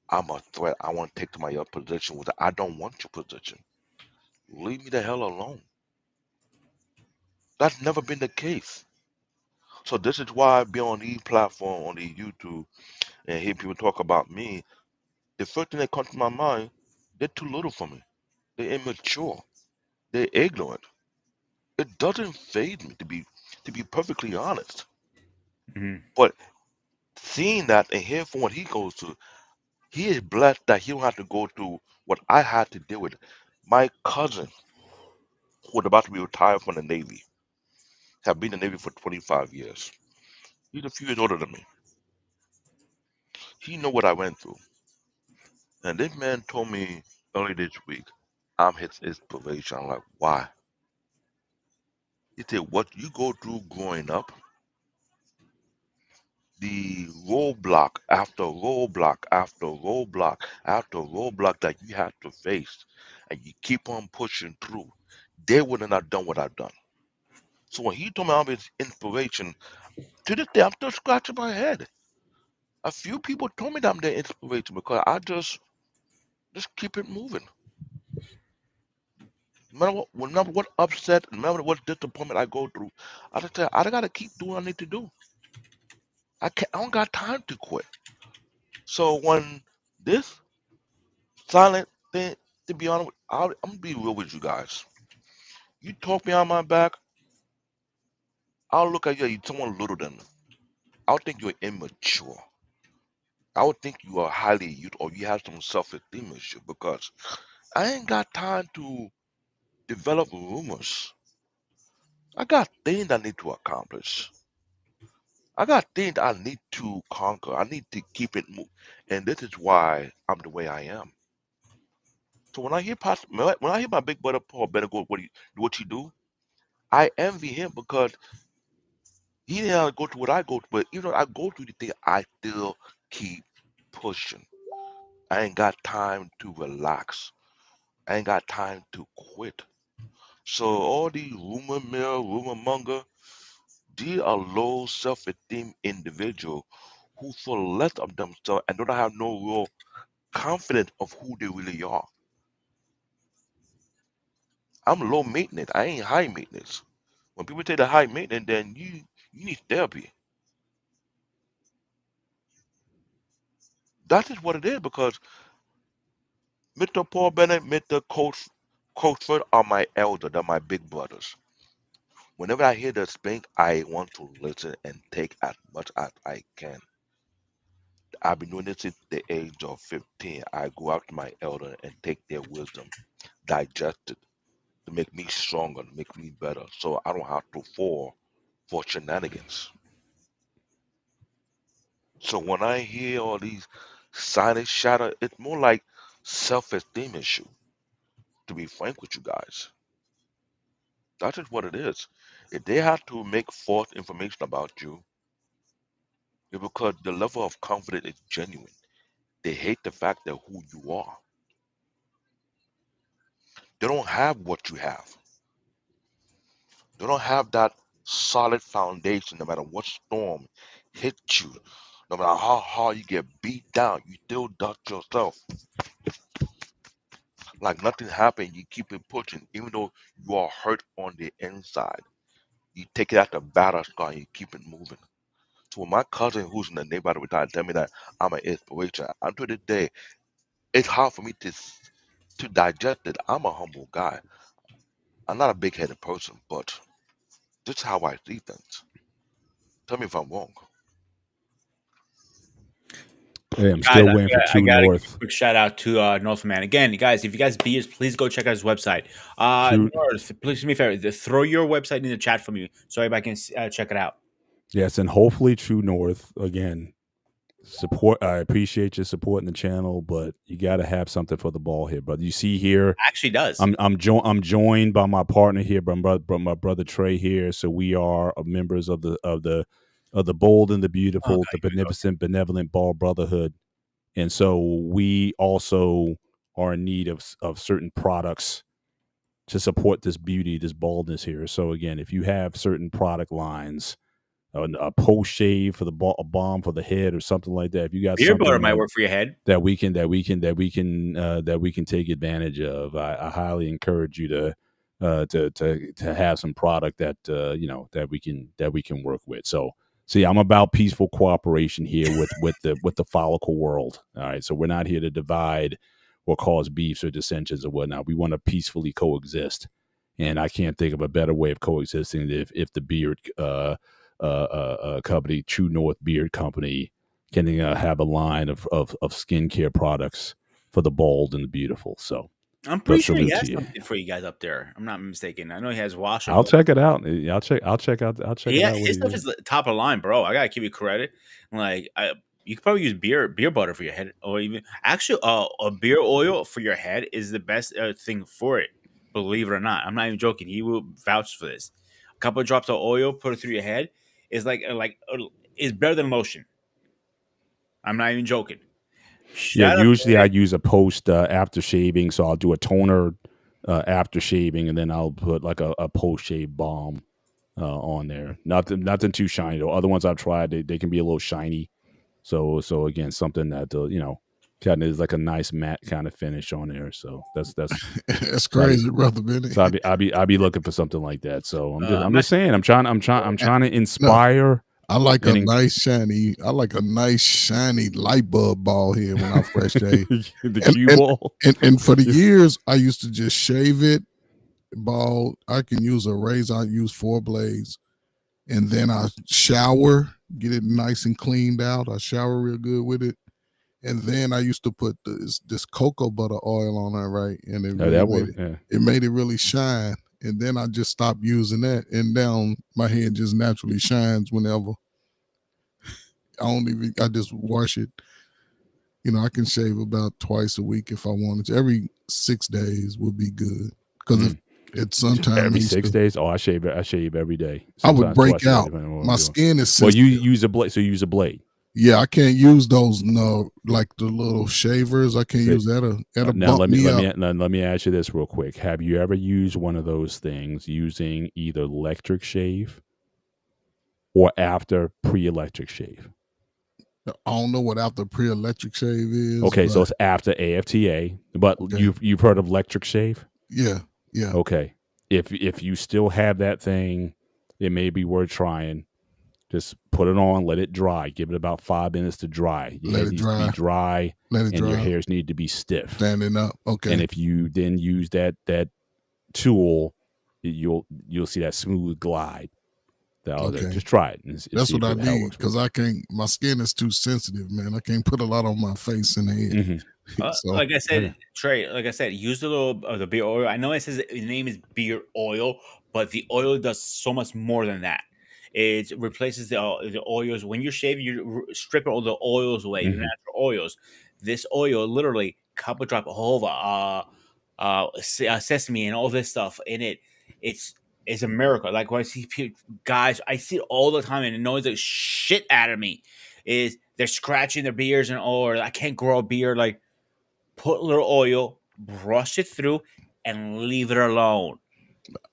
I'm a threat. I want to take to my other position. With I don't want your position. Leave me the hell alone. That's never been the case. So this is why I be on these platforms, on the YouTube, and hear people talk about me. The first thing that comes to my mind, they're too little for me. They're immature. They're ignorant. It doesn't phase me to be perfectly honest. Mhm. But seeing that and hearing from what he goes through, he is blessed that he don't have to go through what I had to deal with. My cousin, who was about to be retired from the Navy, have been in the Navy for 25 years. He's a few years older than me. He know what I went through. And this man told me early this week, I'm his inspiration. I'm like, why? He said, what you go through growing up, the roadblock after roadblock after roadblock after roadblock that you have to face, and you keep on pushing through, they wouldn't have done what I've done. So when he told me I'm his inspiration, to this day I'm still scratching my head. A few people told me that I'm their inspiration because I just keep it moving. No matter what upset, no matter what disappointment I go through, I just say I gotta keep doing what I need to do. I don't got time to quit. So when this silent thing, to be honest, I'm gonna be real with you guys. You talk behind my back, I'll look at you as someone little than me. I'll think you're immature. I would think you are highly youth or you have some self-esteem issue because I ain't got time to develop rumors. I got things I need to accomplish. I got things I need to conquer. I need to keep it moving, and this is why I'm the way I am. So when I hear my big brother Paul better go what you do, I envy him because he didn't have to go through what I go through. But even though I go through the thing, I still keep pushing. I ain't got time to relax. I ain't got time to quit. So all these rumor mill, rumor monger, these are low self-esteem individuals who feel less of themselves and don't have no real confidence of who they really are. I'm low maintenance. I ain't high maintenance. When people say they're high maintenance, then you need therapy. That is what it is because Mr. Paul Bennett, Mr. Coach Fred are my elder. They're my big brothers. Whenever I hear the spank, I want to listen and take as much as I can. I've been doing this since the age of 15. I go out to my elder and take their wisdom, digest it to make me stronger, to make me better, so I don't have to fall for shenanigans. So when I hear all these silent shatter, it's more like self-esteem issue, to be frank with you guys. That's just what it is. If they have to make false information about you, it's because the level of confidence is genuine. They hate the fact that who you are. They don't have what you have. They don't have that solid foundation no matter what storm hits you, no matter how hard you get beat down, you still dust yourself. Like nothing happened, you keep it pushing, even though you are hurt on the inside. You take it out the battle scar and you keep it moving. So when my cousin who's in the neighborhood retired tell me that I'm an inspiration, until this day, it's hard for me to digest it. I'm a humble guy. I'm not a big headed person, but this is how I see things. Tell me if I'm wrong. Hey, I'm Guys, still waiting for I True gotta give a North. quick shout out to Northman. Again, guys, if you guys beers, please go check out his website. True, North, please do me a favor, throw your website in the chat for me so everybody can check it out. yes, and hopefully True North again. Support. I appreciate you supporting the channel, but you got to have something for the ball here, brother. You see here, Actually, does. I'm joined by my partner here, by my brother Trey here. So we are members of the bold and the beautiful, the beneficent, benevolent Ball Brotherhood, and so we also are in need of certain products to support this beauty, this baldness here. So again, if you have certain product lines, a post shave for a balm for the head or something like that, if you got Beer butter something might work for your head. that we can take advantage of, I highly encourage you to have some product that that we can work with. So see, I'm about peaceful cooperation here with the follicle world. All right, so we're not here to divide or cause beefs or dissensions or whatnot. We want to peacefully coexist, and I can't think of a better way of coexisting if the beard company, True North Beard Company, can have a line of skincare products for the bald and the beautiful. So I'm pretty sure he salute has to you. something for you guys up there. I'm not mistaken. I know he has washable. I'll check it out. I'll check out. Yeah, what his stuff he is top of the line, bro. I gotta give you credit. Like, you could probably use beer butter for your head, or even actually, a beer oil for your head is the best thing for it. Believe it or not, I'm not even joking. He will vouch for this. A couple of drops of oil, put it through your head, is is better than lotion. I'm not even joking. Yeah, Shout out usually to I use a post after shaving, so I'll do a toner after shaving, and then I'll put like a post shave balm on there. Nothing too shiny though. Other ones I've tried, they can be a little shiny. So again, something that kind of is like a nice matte kind of finish on there. So that's That's crazy, brother Benny. so I'd be looking for something like that. So I'm my- just saying, I'm trying to inspire. I like a and nice shiny light bulb ball here when I fresh shave. the cue ball. And for the years, I used to just shave it bald. I can use a razor. I use 4 blades, and then I shower, get it nice and cleaned out. I shower real good with it, and then I used to put this cocoa butter oil on there, right? And it it made it really shine. And then I just stopped using that, and now my head just naturally shines whenever. I just wash it. I can shave about twice a week if I wanted to. Every 6 days would be good, because if it's sometimes every 6 days. Oh, I shave every day. I would break out. My skin is sensitive. Well, you use a blade, so you use a blade. Yeah, I can't use those. No, like the little shavers. I can't use that. That'll Now bump me up. let me ask you this real quick. Have you ever used one of those things using either electric shave or after pre-electric shave? I don't know what after pre-electric shave is. Okay, so it's after AFTA, but Okay. you've heard of electric shave? Yeah. Okay. If you still have that thing, it may be worth trying. Just put it on, let it dry. Give it about 5 minutes to dry. Your head needs to be dry, and your hairs need to be stiff. Standing up. Okay. And if you then use that tool you'll see that smooth glide. That I was like, Okay. just try it and That's see what I how it need works. because I can't. My skin is too sensitive, man. I can't put a lot on my face and head. Mm-hmm. So Like I said, Okay. Trey, like I said, use a little of the beer oil. I know it says the name is beer oil, but the oil does so much more than that. It replaces the oils. When you're shaving, you're stripping all the oils away, your Mhm. natural oils. This oil, literally, couple drop of jojoba, sesame, and all this stuff in it. It's it's a miracle. Like when I see guys, I see it all the time, and it annoys the shit out of me. Is they're scratching their beards and or I can't grow a beard. Like put a little oil, brush it through, and leave it alone,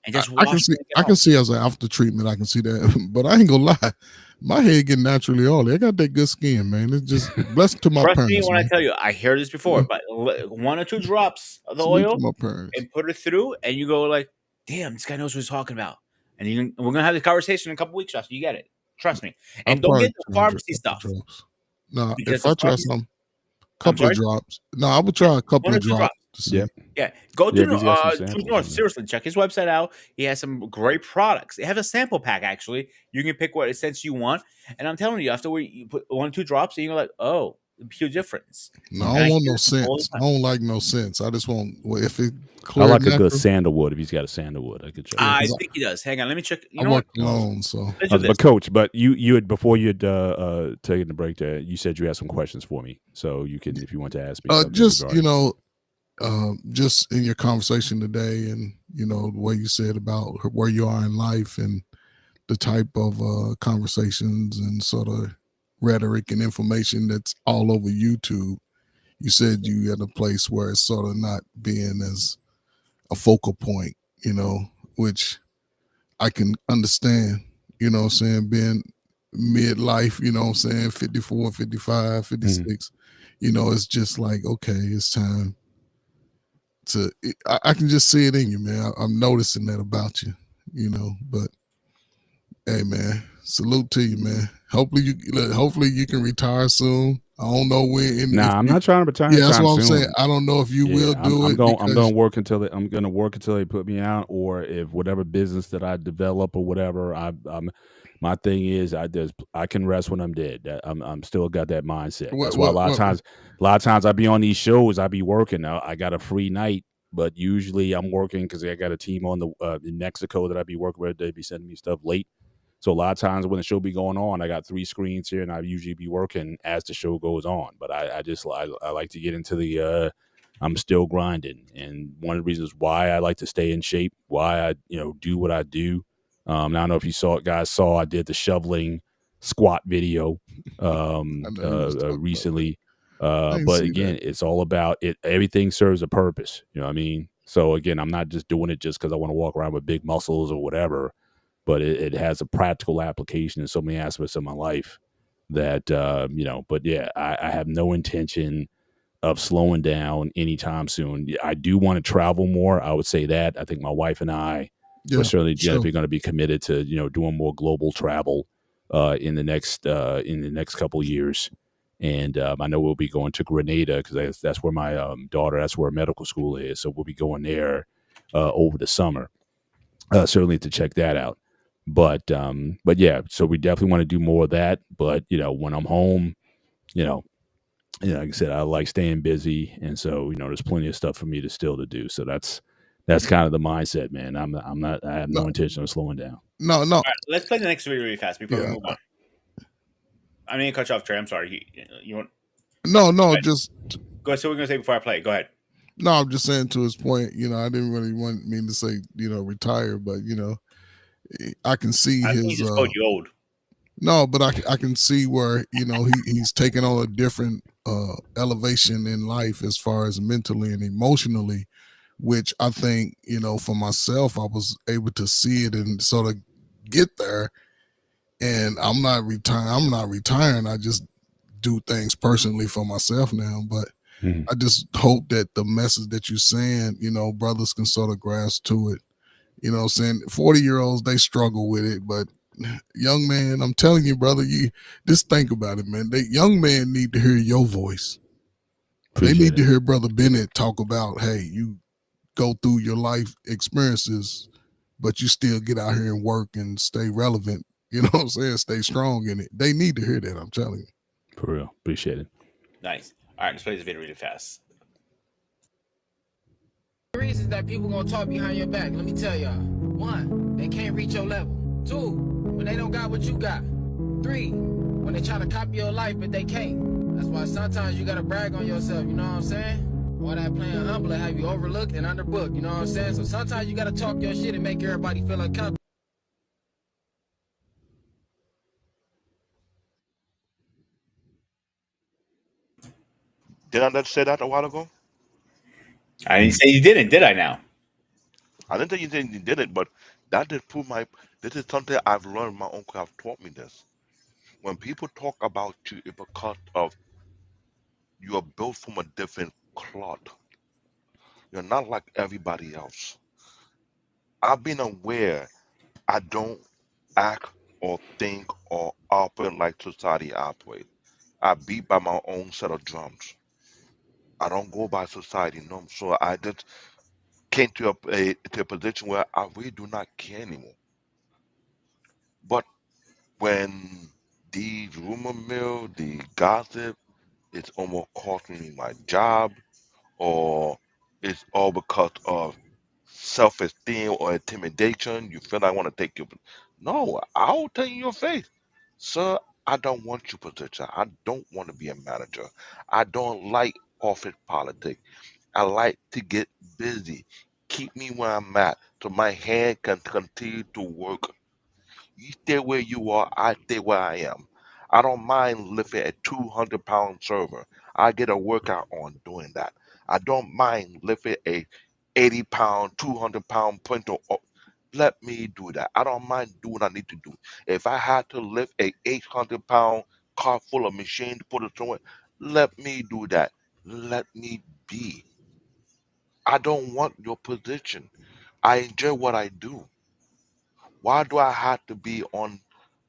and just I wash can see. it. I can see as an after treatment. I can see that, but I ain't gonna lie. My head get naturally oily. I got that good skin, man. It's just blessed to my Trust me parents, when I man. tell you, I heard this before, but 1 or 2 drops of the Salute to oil my parents. and put it through, and you go like, "Damn, this guy knows what he's talking about." And we're gonna have this conversation in a couple weeks after you get it. Trust me, I'll and don't probably get the try a pharmacy couple stuff drops. No, because if the I try pharmacy. some, I'm couple of sorry. drops. No, I would Yeah, try a couple 1 or of 2 drops drops. to see. Yeah. Yeah, go Yeah, to because he has some Truth samples North. in there. Seriously, check his website out. He has some great products. They have a sample pack actually. You can pick what scents you want, and I'm telling you, after you put 1 or 2 drops, and you're like, oh, huge difference. No, I And don't I want hear no this all the scents. I time. don't like no scents. I just want if it I clear like a good natural. sandalwood. If he's got a sandalwood, I could check. Yeah, it. I because think he does. Hang on, let me check. You I know what? work alone, so Let's do But this. coach, but you had before you had taken the break there, you said you had some questions for me, so you can if you want to ask me something just regarding. just in your conversation today, and the way you said about where you are in life and the type of conversations and sort of rhetoric and information that's all over YouTube. You said you at a place where it's sort of not being as a focal point, which I can understand, what I'm saying, being midlife, 54, 55, Mhm. 56, it's just like, okay, it's time I can just see it in you, man. I'm noticing that about you, but hey, man, salute to you, man. Hopefully you can retire soon. I don't know when. And if Nah, I'm not trying to retire yeah, that's anytime what I'm saying. soon. I don't know if you will Yeah, do I'm it going. I'm because going to work until they put me out, or if whatever business that I develop or whatever. I'm my thing is I can rest when I'm dead. I'm still got that mindset. what That's why what what a lot of times I be on these shows. I be working. Now I got a free night, but usually I'm working because I got a team on the in Mexico that I be working with. They be sending me stuff late. So a lot of times when the show be going on, I got 3 screens here, and I usually be working as the show goes on. But I like to get into the I'm still grinding, and one of the reasons why I like to stay in shape, why I do what I do. Now, I don't know if you guys saw I did the shoveling squat video I know you was talking about that. recently. I didn't But see that. again, it's all about it. Everything serves a purpose. You know what I mean? So again, I'm not just doing it just because I want to walk around with big muscles or whatever, but it has a practical application in so many aspects of my life that but yeah, I have no intention of slowing down anytime soon. I do want to travel more. I would say that. I think my wife and I, we're Yeah, certainly sure. going to be committed to doing more global travel in the next couple of years. And I know we'll be going to Grenada because that's where my daughter, that's where medical school is. So we'll be going there over the summer. Certainly to check that out. But yeah, so we definitely want to do more of that. But when I'm home, you know, like I said, I like staying busy, and so there's plenty of stuff for me to still to do. So that's kind of the mindset, man. I'm not. I have No, no intention of slowing down. no, All right, let's play the next video really fast before we yeah, move on. I mean, cut you off, Trey. I'm sorry. You want no, ahead. just Go ahead. So we're gonna say before I play. Go ahead. no. I'm just saying to his point. I didn't really mean to say retire, but I can see I think he his just called you old. no, but I can see where he's taken on a different elevation in life as far as mentally and emotionally, which I think for myself I was able to see it and sort of get there. And I'm not retiring. I'm not retiring. I just do things personally for myself now. But Mhm. I just hope that the message that you're saying, brothers can sort of grasp to it. What I'm saying 40-year-olds, they struggle with it, but young man, I'm telling you, brother, you just think about it, man. They young men need to hear your voice. They Appreciate need to it. hear Brother Bennett talk about, hey, you go through your life experiences but you still get out here and work and stay relevant. You know what I'm saying? Stay strong in it. They need to hear that. I'm telling you. For real. Appreciate it. Nice. All right, let's play this video really fast. Reasons that people gonna talk behind your back. Let me tell y'all. 1, they can't reach your level. 2, when they don't got what you got. 3, when they try to copy your life but they can't. That's why sometimes you gotta brag on yourself. You know what I'm saying? All that playing humble have you overlooked and underbooked. You know what I'm saying? So sometimes you gotta talk your shit and make everybody feel uncomfortable. Did I not say that a while ago? I didn't say you didn't, did I now? I didn't think you did it, but that did prove my. This is something I've learned. My uncle have taught me this. When people talk about you, it's because of you are built from a different cloth. You're not like everybody else. I've been aware I don't act or think or operate like society operates. I beat by my own set of drums. I don't go by society norms. So I just came to a position where I really do not care anymore. But when the rumor mill, the gossip, it's almost costing me my job, or it's all because of self-esteem or intimidation. You feel I want to take your. No, I'll tell you in your face, sir. I don't want your position. I don't want to be a manager. I don't like office politics. I like to get busy. Keep me where I'm at so my hand can continue to work. You stay where you are, I stay where I am. I don't mind lifting a 200-pound server. I get a workout on doing that. I don't mind lifting a 80-pound, 200-pound printer. Let me do that. I don't mind doing what I need to do. If I had to lift a 800-pound car full of machine to put it somewhere, let me do that. Let me be. I don't want your position. I enjoy what I do. Why do I have to be on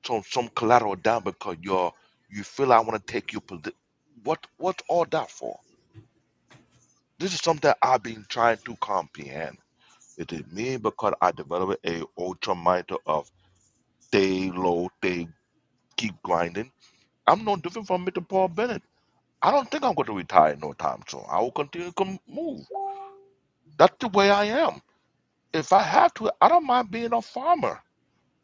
some collateral down because you feel I want to take your position? What's all that for? This is something I've been trying to comprehend. It is me because I developed a ultra mindset of stay low, stay keep grinding. I'm no different from Mr. Paul Bennett. I don't think I'm going to retire no time soon. I will continue to move. That's the way I am. If I have to, I don't mind being a farmer.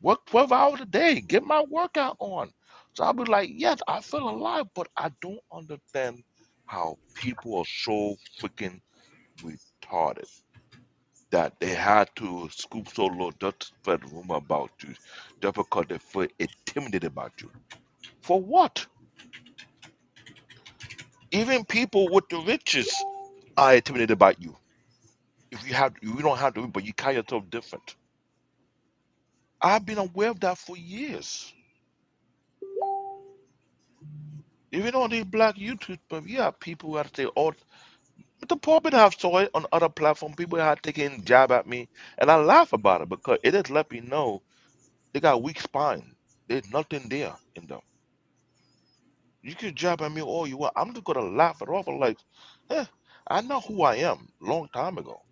Work 12 hours a day, get my workout on. So I'll be like, yes, I feel alive, but I don't understand how people are so freaking retarded that they had to scoop so low just to spread rumor about you, just because they feel intimidated about you. For what? Even people with the riches are intimidated about you. If you don't have to, but you carry yourself different. I've been aware of that for years. Even on these black YouTube, but you have people who have to say, "Oh, but the pulpit have saw it on other platforms. People have taken jab at me, and I laugh about it because it has let me know they got weak spine. There's nothing there in them. You can jab at me all you want. I'm just gonna laugh it off. I'm like, eh, I know who I am long time ago.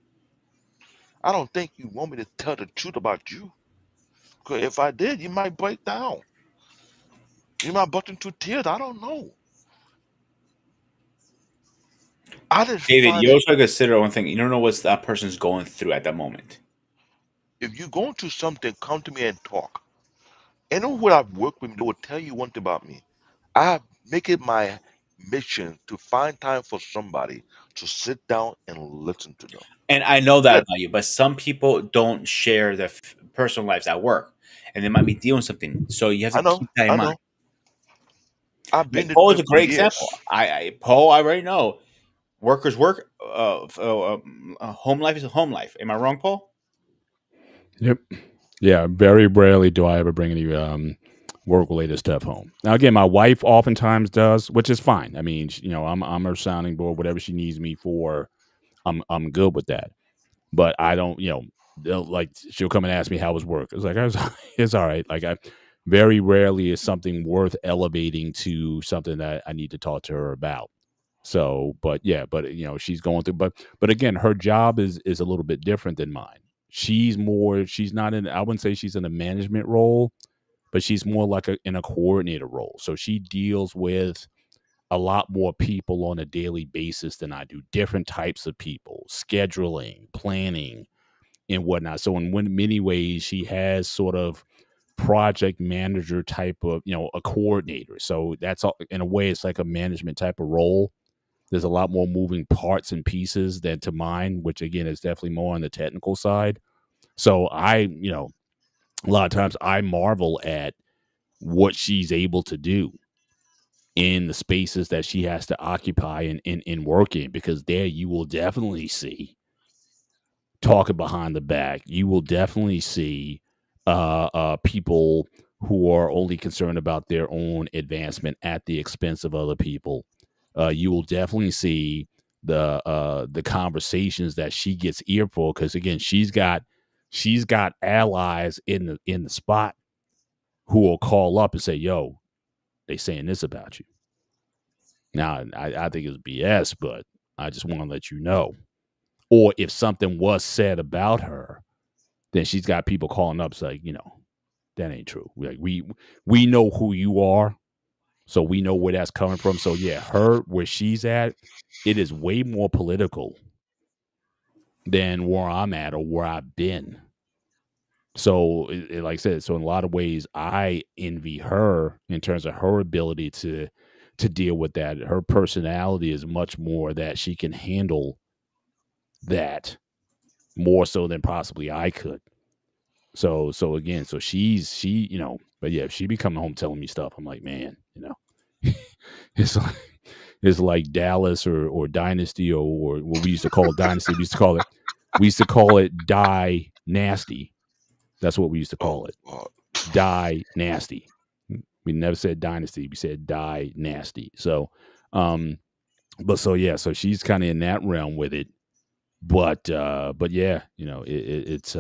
I don't think you want me to tell the truth about you. Because if I did, you might break down. You might bust into tears. I don't know. I just David, find you it. also consider one thing. You don't know what that person's going through at that moment. If you're going through something, come to me and talk. Anyone who I've worked with, they will tell you one thing about me. I make it my mission to find time for somebody to sit down and listen to them. And I know that Yeah, about you, but some people don't share their personal lives at work, and they might be dealing with something. So you have to I know, keep that in I mind. know. I've been Like this Paul way is a for great example. years. Paul, I already know. Workers work. Home life is a home life. Am I wrong, Paul? Yep. Yeah. Very rarely do I ever bring any work related stuff home. Now, again, my wife oftentimes does, which is fine. I mean, I'm her sounding board. Whatever she needs me for, I'm good with that. But I don't, like she'll come and ask me how was work. It's like it's all right. Like I very rarely is something worth elevating to something that I need to talk to her about. So, but yeah, but she's going through, but again, her job is a little bit different than mine. she's not in, I wouldn't say she's in a management role, but she's more like in a coordinator role. So she deals with a lot more people on a daily basis than I do, different types of people, scheduling, planning, and whatnot. So in many ways, she has sort of project manager type of, a coordinator. So that's all, in a way, it's like a management type of role. There's a lot more moving parts and pieces than to mine, which again is definitely more on the technical side. So a lot of times I marvel at what she's able to do in the spaces that she has to occupy and work in, because there you will definitely see talking behind the back. You will definitely see people who are only concerned about their own advancement at the expense of other people. You will definitely see the conversations that she gets earful, because again, she's got allies in the spot who will call up and say, "Yo, they saying this about you." Now, I think it's BS, but I just want to let you know. Or if something was said about her, then she's got people calling up saying, that ain't true. We know who you are, so we know where that's coming from. So yeah, where she's at, it is way more political than where I'm at or where I've been. So like I said, so in a lot of ways, I envy her in terms of her ability to deal with that. Her personality is much more that she can handle that more so than possibly I could. So again, so but yeah, if she be coming home telling me stuff, I'm like, man, it's like Dallas or Dynasty or what we used to call Dynasty. We used to call it Die Nasty. That's what we used to call it. Die Nasty. We never said Dynasty. We said Die Nasty. So, so she's kind of in that realm with it. But yeah, it's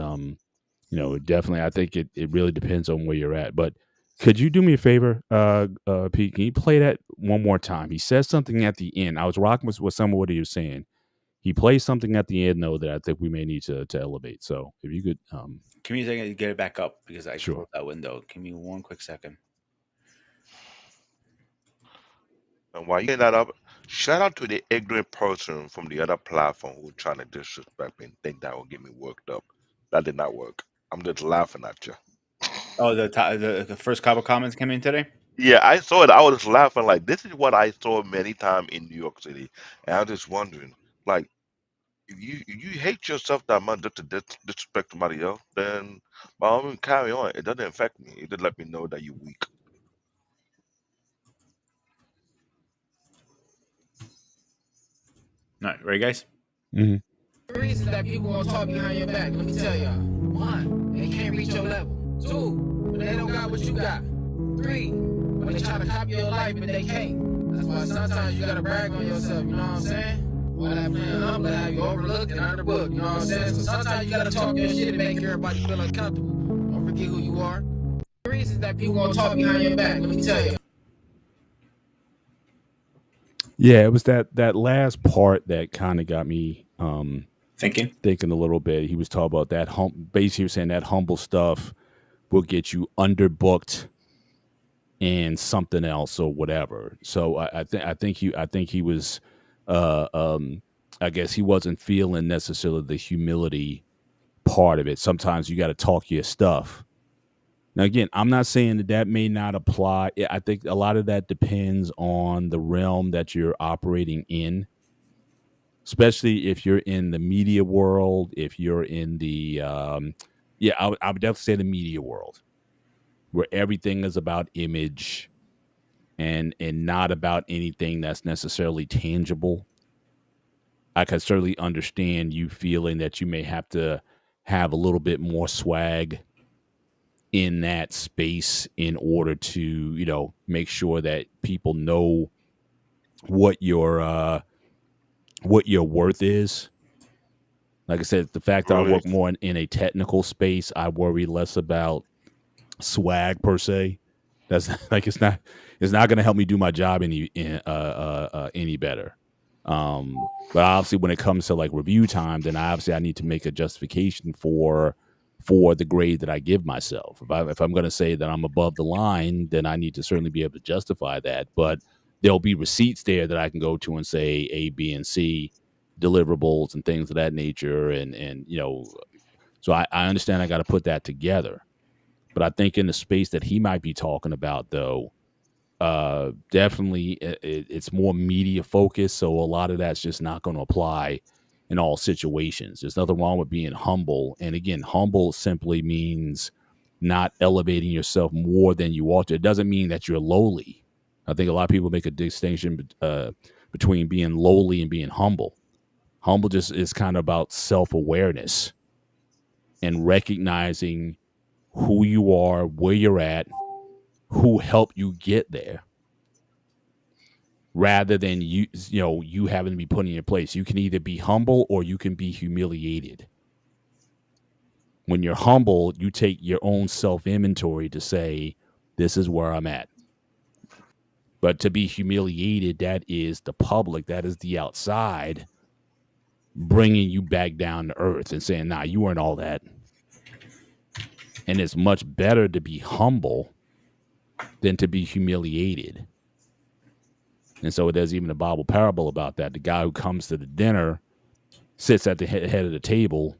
definitely, I think it really depends on where you're at. But could you do me a favor, Pete? Can you play that one more time? He says something at the end. I was rocking with some of what he was saying. He plays something at the end, though, that I think we may need to elevate. So if you could, Give me a second to get it back up because I Sure. closed that window. Give me one quick second. And while you getting that up, shout out to the ignorant person from the other platform who trying to disrespect me and think that will get me worked up. That did not work. I'm just laughing at you. Oh, the first couple comments came in today. Yeah, I saw it. I was just laughing like this is what I saw many times in New York City, and I'm just wondering, like, if you hate yourself that much just to disrespect somebody else, then by all means carry on. It doesn't affect me. It just let me know that you're weak. All right, ready, guys? mhm. The reasons that people won't talk behind your back, let me tell y'all. One, they can't reach your level. Two, when they don't got what you got. Three, when they try to copy your life but they can't. That's why sometimes you gotta brag on yourself, you know what I'm saying? All that playing humble have you overlooked and underbooked, you know what I'm saying? So sometimes you gotta talk your shit and make everybody feel uncomfortable. Don't forget who you are. The reasons that people won't talk behind your back, let me tell you. Yeah, it was that last part that kind of got me Thinking a little bit. He was talking about that basically he was saying that humble stuff will get you underbooked and something else or whatever. So I think he was I guess he wasn't feeling necessarily the humility part of it. Sometimes you got to talk your stuff. Now, again, I'm not saying that may not apply. I think a lot of that depends on the realm that you're operating in, especially if you're in the media world, if you're in the, I would definitely say the media world, where everything is about image and not about anything that's necessarily tangible. I can certainly understand you feeling that you may have to have a little bit more swag in that space in order to make sure that people know what your worth is. Like I said, the fact that I Really? work more in a technical space, I worry less about swag per se. That's like it's not going to help me do my job any better. But obviously, when it comes to like review time, then I need to make a justification for the grade that I give myself. If I'm going to say that I'm above the line, then I need to certainly be able to justify that. But there'll be receipts there that I can go to and say A, B, and C deliverables and things of that nature. And so I understand I got to put that together. But I think in the space that he might be talking about, though, definitely it's more media focused. So a lot of that's just not going to apply in all situations. There's nothing wrong with being humble. And again, humble simply means not elevating yourself more than you ought to. It doesn't mean that you're lowly. I think a lot of people make a distinction between being lowly and being humble. Humble just is kind of about self-awareness and recognizing who you are, where you're at, who helped you get there, rather than you having to be put in your place. You can either be humble or you can be humiliated. When you're humble, you take your own self-inventory to say, this is where I'm at. But to be humiliated, that is the public, that is the outside bringing you back down to earth and saying, nah, you weren't all that. And it's much better to be humble than to be humiliated. And so there's even a Bible parable about that. The guy who comes to the dinner sits at the head of the table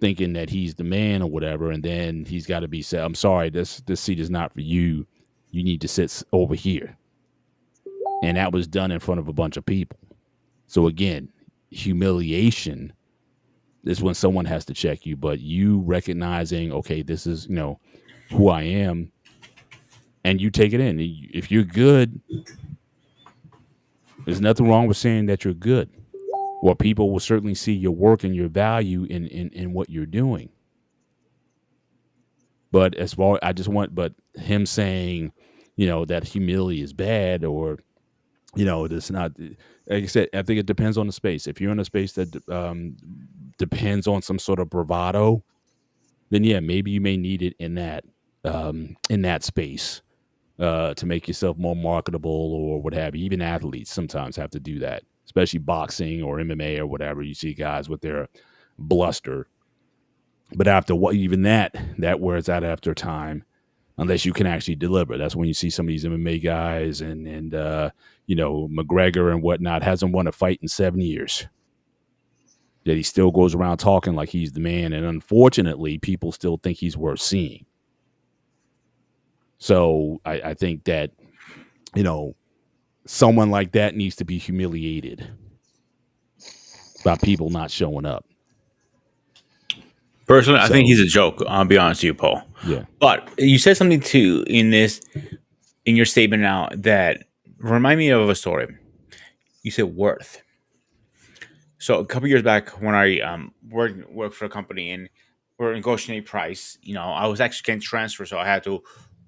thinking that he's the man or whatever, and then he's got to be said, I'm sorry, this seat is not for you. You need to sit over here. And that was done in front of a bunch of people. So again, humiliation is when someone has to check you, but you recognizing, okay, this is, who I am, and you take it in. If you're good, there's nothing wrong with saying that you're good. Well, people will certainly see your work and your value in what you're doing. But as far but him saying, that humility is bad, or, it's not, like I said, I think it depends on the space. If you're in a space that depends on some sort of bravado, then yeah, maybe you may need it in that space to make yourself more marketable or what have you. Even athletes sometimes have to do that, especially boxing or MMA or whatever. You see guys with their bluster. But after even that wears out after time, unless you can actually deliver. That's when you see some of these MMA guys and McGregor and whatnot hasn't won a fight in 7 years. Yet he still goes around talking like he's the man. And unfortunately, people still think he's worth seeing. So I think that, someone like that needs to be humiliated by people not showing up. Personally, I think he's a joke. I'll be honest with you, Paul. Yeah. But you said something too in your statement now that remind me of a story. You said worth. So a couple years back, when I worked for a company and we're negotiating price, I was actually getting transferred, so I had to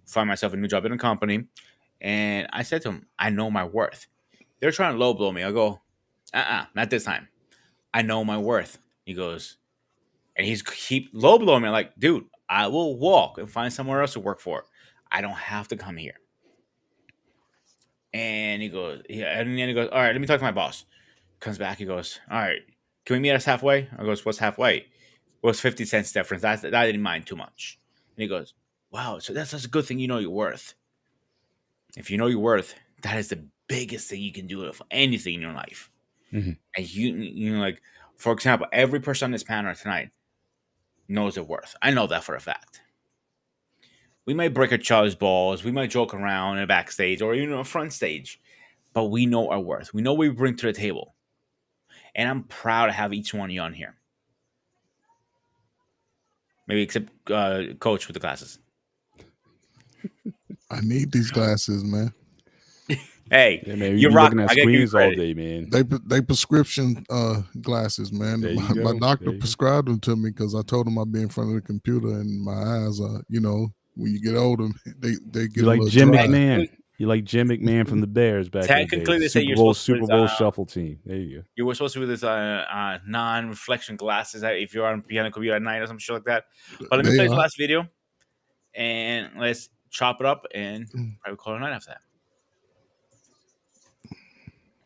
find myself a new job in a company. And I said to him, I know my worth. They're trying to low blow me. I go, not this time. I know my worth. He goes, and he's keep low blowing me. I'm like, dude, I will walk and find somewhere else to work for. I don't have to come here. And he goes, yeah. And then he goes, all right, let me talk to my boss. Comes back, he goes, all right, can we meet us halfway? I goes, what's halfway? Well, it's 50 cents difference. That I didn't mind too much. And he goes, wow, so that's a good thing you know your worth. If you know your worth, that is the biggest thing you can do for anything in your life. Mm-hmm. And you like, for example, every person on this panel tonight knows their worth. I know that for a fact. We might break each other's balls. We might joke around in the backstage or even on front stage, but we know our worth. We know what we bring to the table. And I'm proud to have each one of you on here. Maybe except Coach with the glasses. I need these glasses, man. Hey, yeah, man, you're looking rocking. at screens all day, man. They prescription glasses, man. My doctor prescribed them to me because I told him I'd be in front of the computer and my eyes are, when you get older, they get you a like little Jim dry. McMahon. You like Jim McMahon from the Bears back in the day. Technically, they say you're supposed to Super Bowl shuffle team. There you go. You were supposed to wear this non-reflection glasses if you're on behind a computer at night or some shit like that. But let me play this last video, and let's chop it up and probably call it a night after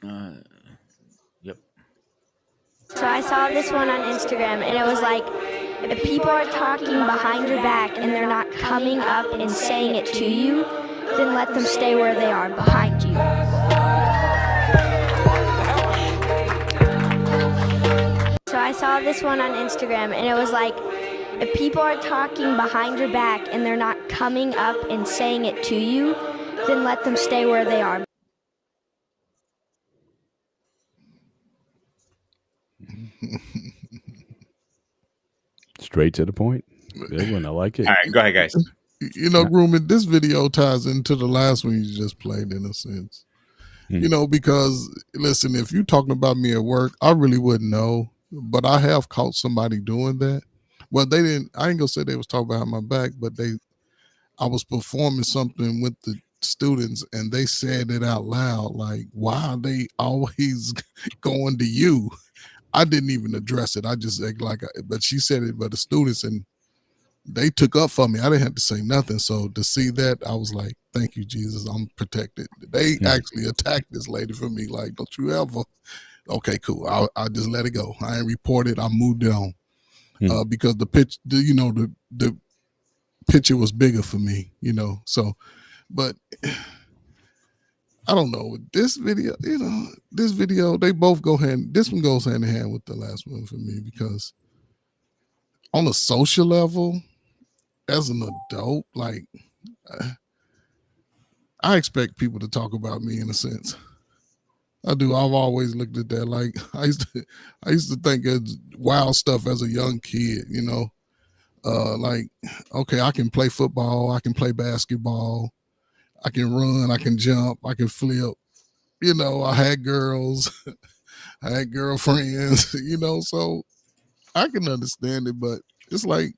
that. Yep. So I saw this one on Instagram, and it was like, if people are talking behind your back and they're not coming up and saying it to you, then let them stay where they are, behind you. So I saw this one on Instagram, and it was like, if people are talking behind your back and they're not coming up and saying it to you, then let them stay where they are. Straight to the point. Good one. I like it. All right, go ahead, guys. You know, Ruben, this video ties into the last one you just played in a sense. You know, because listen, if you're talking about me at work, I really wouldn't know, but I have caught somebody doing that. Well, they didn't. I ain't gonna say they was talking behind my back, but I was performing something with the students, and they said it out loud, like, "Why are they always going to you?" I didn't even address it. I just act like, but she said it, but the students, and they took up for me. I didn't have to say nothing. So to see that, I was like, thank you, Jesus. I'm protected. They actually attacked this lady for me. Like, don't you ever. Okay, cool. I just let it go. I ain't reported. I moved it on. Because the pitch, the picture was bigger for me, you know. So, but I don't know. This video, they both go hand. This one goes hand in hand with the last one for me, because on a social level, as an adult, like, I expect people to talk about me in a sense. I do. I've always looked at that. Like, I used to think of wild stuff as a young kid, you know. Like, okay, I can play football, I can play basketball, I can run, I can jump, I can flip. You know, I had girls, I had girlfriends, you know, so I can understand it, but it's like,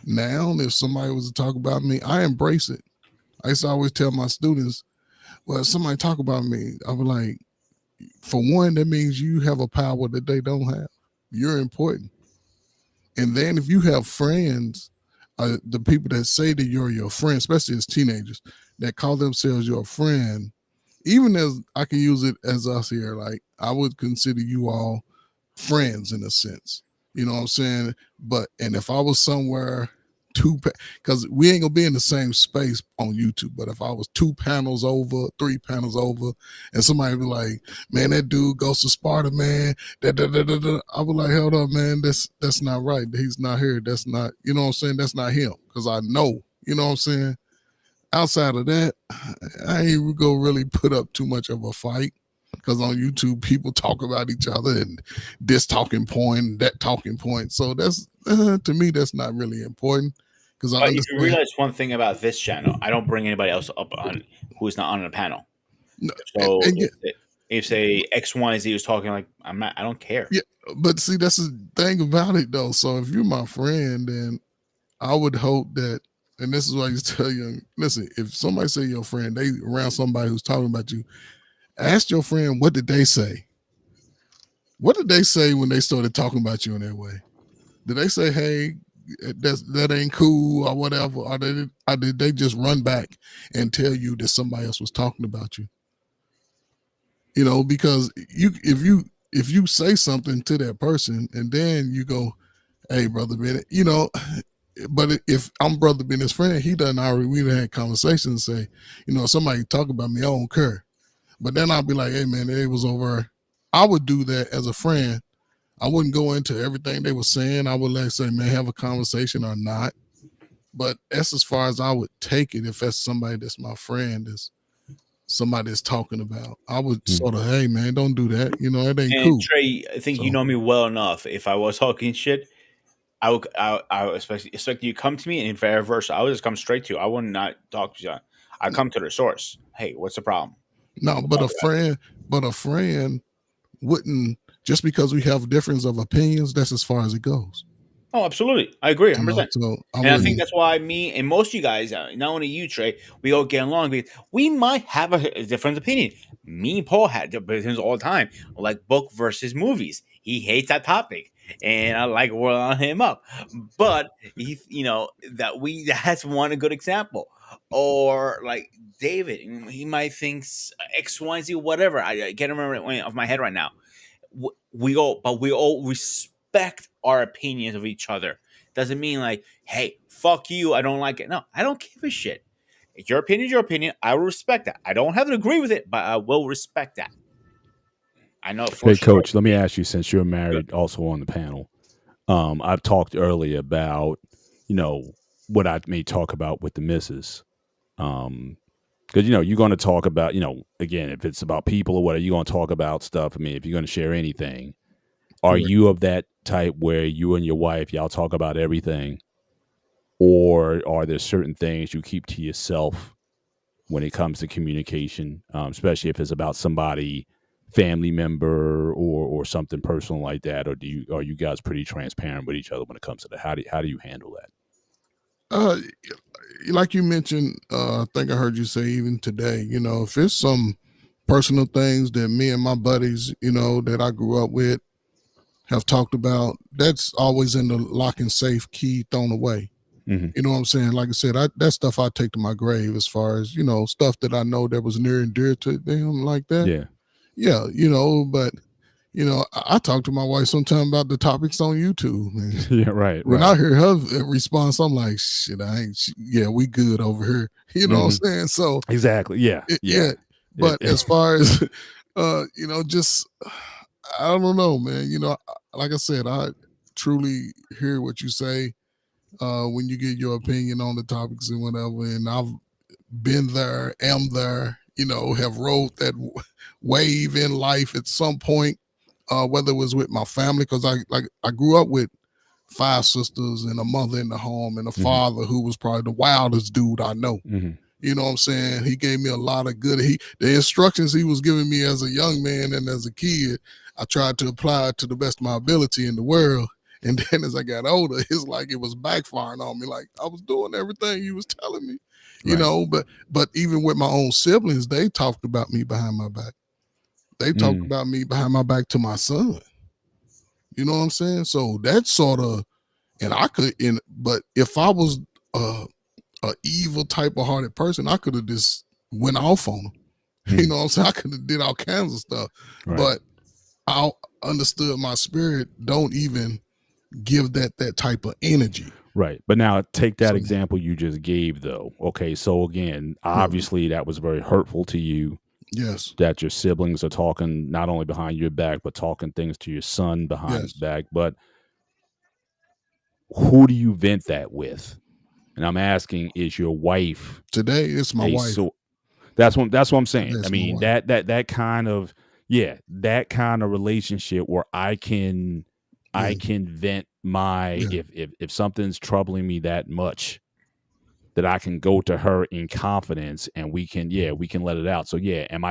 now if somebody was to talk about me, I embrace it. I used to always tell my students, well, if somebody talk about me, I was like, for one, that means you have a power that they don't have. You're important. And then if you have friends, the people that say that you're your friend, especially as teenagers, that call themselves your friend, even as I can use it as us here, like, I would consider you all friends in a sense. You know what I'm saying? But, and if I was somewhere because we ain't gonna be in the same space on YouTube, but if I was 2 panels over, 3 panels over, and somebody be like, man, that dude goes to Sparta, man, I was like, hold up, man, that's not right. He's not here. That's not, you know what I'm saying? That's not him. Because I know, you know what I'm saying? Outside of that, I ain't gonna really put up too much of a fight. Because on YouTube, people talk about each other and this talking point, that talking point. So that's, to me, that's not really important. Because I But if understand. you realize one thing about this channel, I don't bring anybody else up on who's not on the panel. No, So and if say X, Y, and Z was talking, like, I don't care. yeah, but see, that's the thing about it though. So if you're my friend, then I would hope that, and this is why you tell you, listen, if somebody say your friend, they around somebody who's talking about you, ask your friend, what did they say? What did they say when they started talking about you in that way? Did they say, hey, that ain't cool or whatever? Or did they just run back and tell you that somebody else was talking about you? You know, because if you say something to that person and then you go, hey, brother Bennett, you know, but if I'm brother Bennett's friend, he done already, we done had conversations and say, you know, somebody talk about me, I don't care. But then I'll be like, hey man, it was over. I would do that as a friend. I wouldn't go into everything they were saying. I would like say, man, have a conversation or not. But that's as far as I would take it. If that's somebody that's my friend, is somebody that's talking about, I would sort of, hey man, don't do that. You know, that ain't And cool. Trey, I think you So- know me well enough. If I was talking shit, I would expect you to come to me, and vice versa. I would just come straight to you. I would not talk to you. I come to the source. Hey, what's the problem? No, but a friend wouldn't, just because we have difference of opinions, that's as far as it goes. Oh, absolutely. I agree You know, 100%. so I And I think wouldn't. that's why me and most of you guys, not only you, Trey, we all get along because we might have a different opinion. Me and Paul had opinions all the time, like book versus movies. He hates that topic, and I like rolling him up. But he, that's one good example. Or like David, he might think X, Y, and Z, whatever. I can't remember it off my head right now. We all respect our opinions of each other. Doesn't mean like, hey, fuck you, I don't like it. No, I don't give a shit. Your opinion is your opinion. I will respect that. I don't have to agree with it, but I will respect that. I know for Hey, sure. Coach, let me ask you, since you're married, also on the panel, I've talked earlier about, what I may talk about with the missus. Because you're going to talk about, again, if it's about people or whatever, you're going to talk about stuff. I mean, if you're going to share anything, are Correct. you of that type where you and your wife y'all talk about everything, or are there certain things you keep to yourself when it comes to communication, especially if it's about somebody, family member, or something personal like that, or are you guys pretty transparent with each other when it comes to that? How do you handle that? Uh, like you mentioned, I think I heard you say even today. You know, if it's some personal things that me and my buddies, that I grew up with, have talked about, that's always in the lock and safe, key thrown away. Mm-hmm. You know what I'm saying? Like I said, that stuff I take to my grave, as far as, stuff that I know that was near and dear to them, like that. Yeah. Yeah, but I talk to my wife sometimes about the topics on YouTube. And Yeah. Right. when Right. I hear her response, I'm like, shit, I ain't, yeah, we good over here. You know what I'm saying? So Exactly. Yeah. yeah. But as far as, just, I don't know, man. Like I said, I truly hear what you say when you get your opinion on the topics and whatever. And I've been there, am there, have rode that wave in life at some point, whether it was with my family, because I grew up with 5 sisters and a mother in the home and a father who was probably the wildest dude I know. Mm-hmm. You know what I'm saying? He gave me a lot of good. The instructions he was giving me as a young man and as a kid, I tried to apply it to the best of my ability in the world. And then as I got older, it's like it was backfiring on me. Like I was doing everything you was telling me, Right. but even with my own siblings, they talked about me behind my back. They talked about me behind my back to my son. You know what I'm saying? So that's sort of, and but if I was a evil type of hearted person, I could have just went off on them. You know what I'm saying? I could have did all kinds of stuff. Right. But I understood my spirit don't even give that type of energy. Right. But now take that So- example you just gave, though. Okay. So again, obviously that was very hurtful to you, Yes. that your siblings are talking not only behind your back, but talking things to your son behind his back. But who do you vent that with? And I'm asking, is your wife Today it's my wife. So that's what I'm saying. That's I my mean, wife. that kind of, that kind of relationship where I can vent my, if something's troubling me that much, that I can go to her in confidence and we can let it out. So am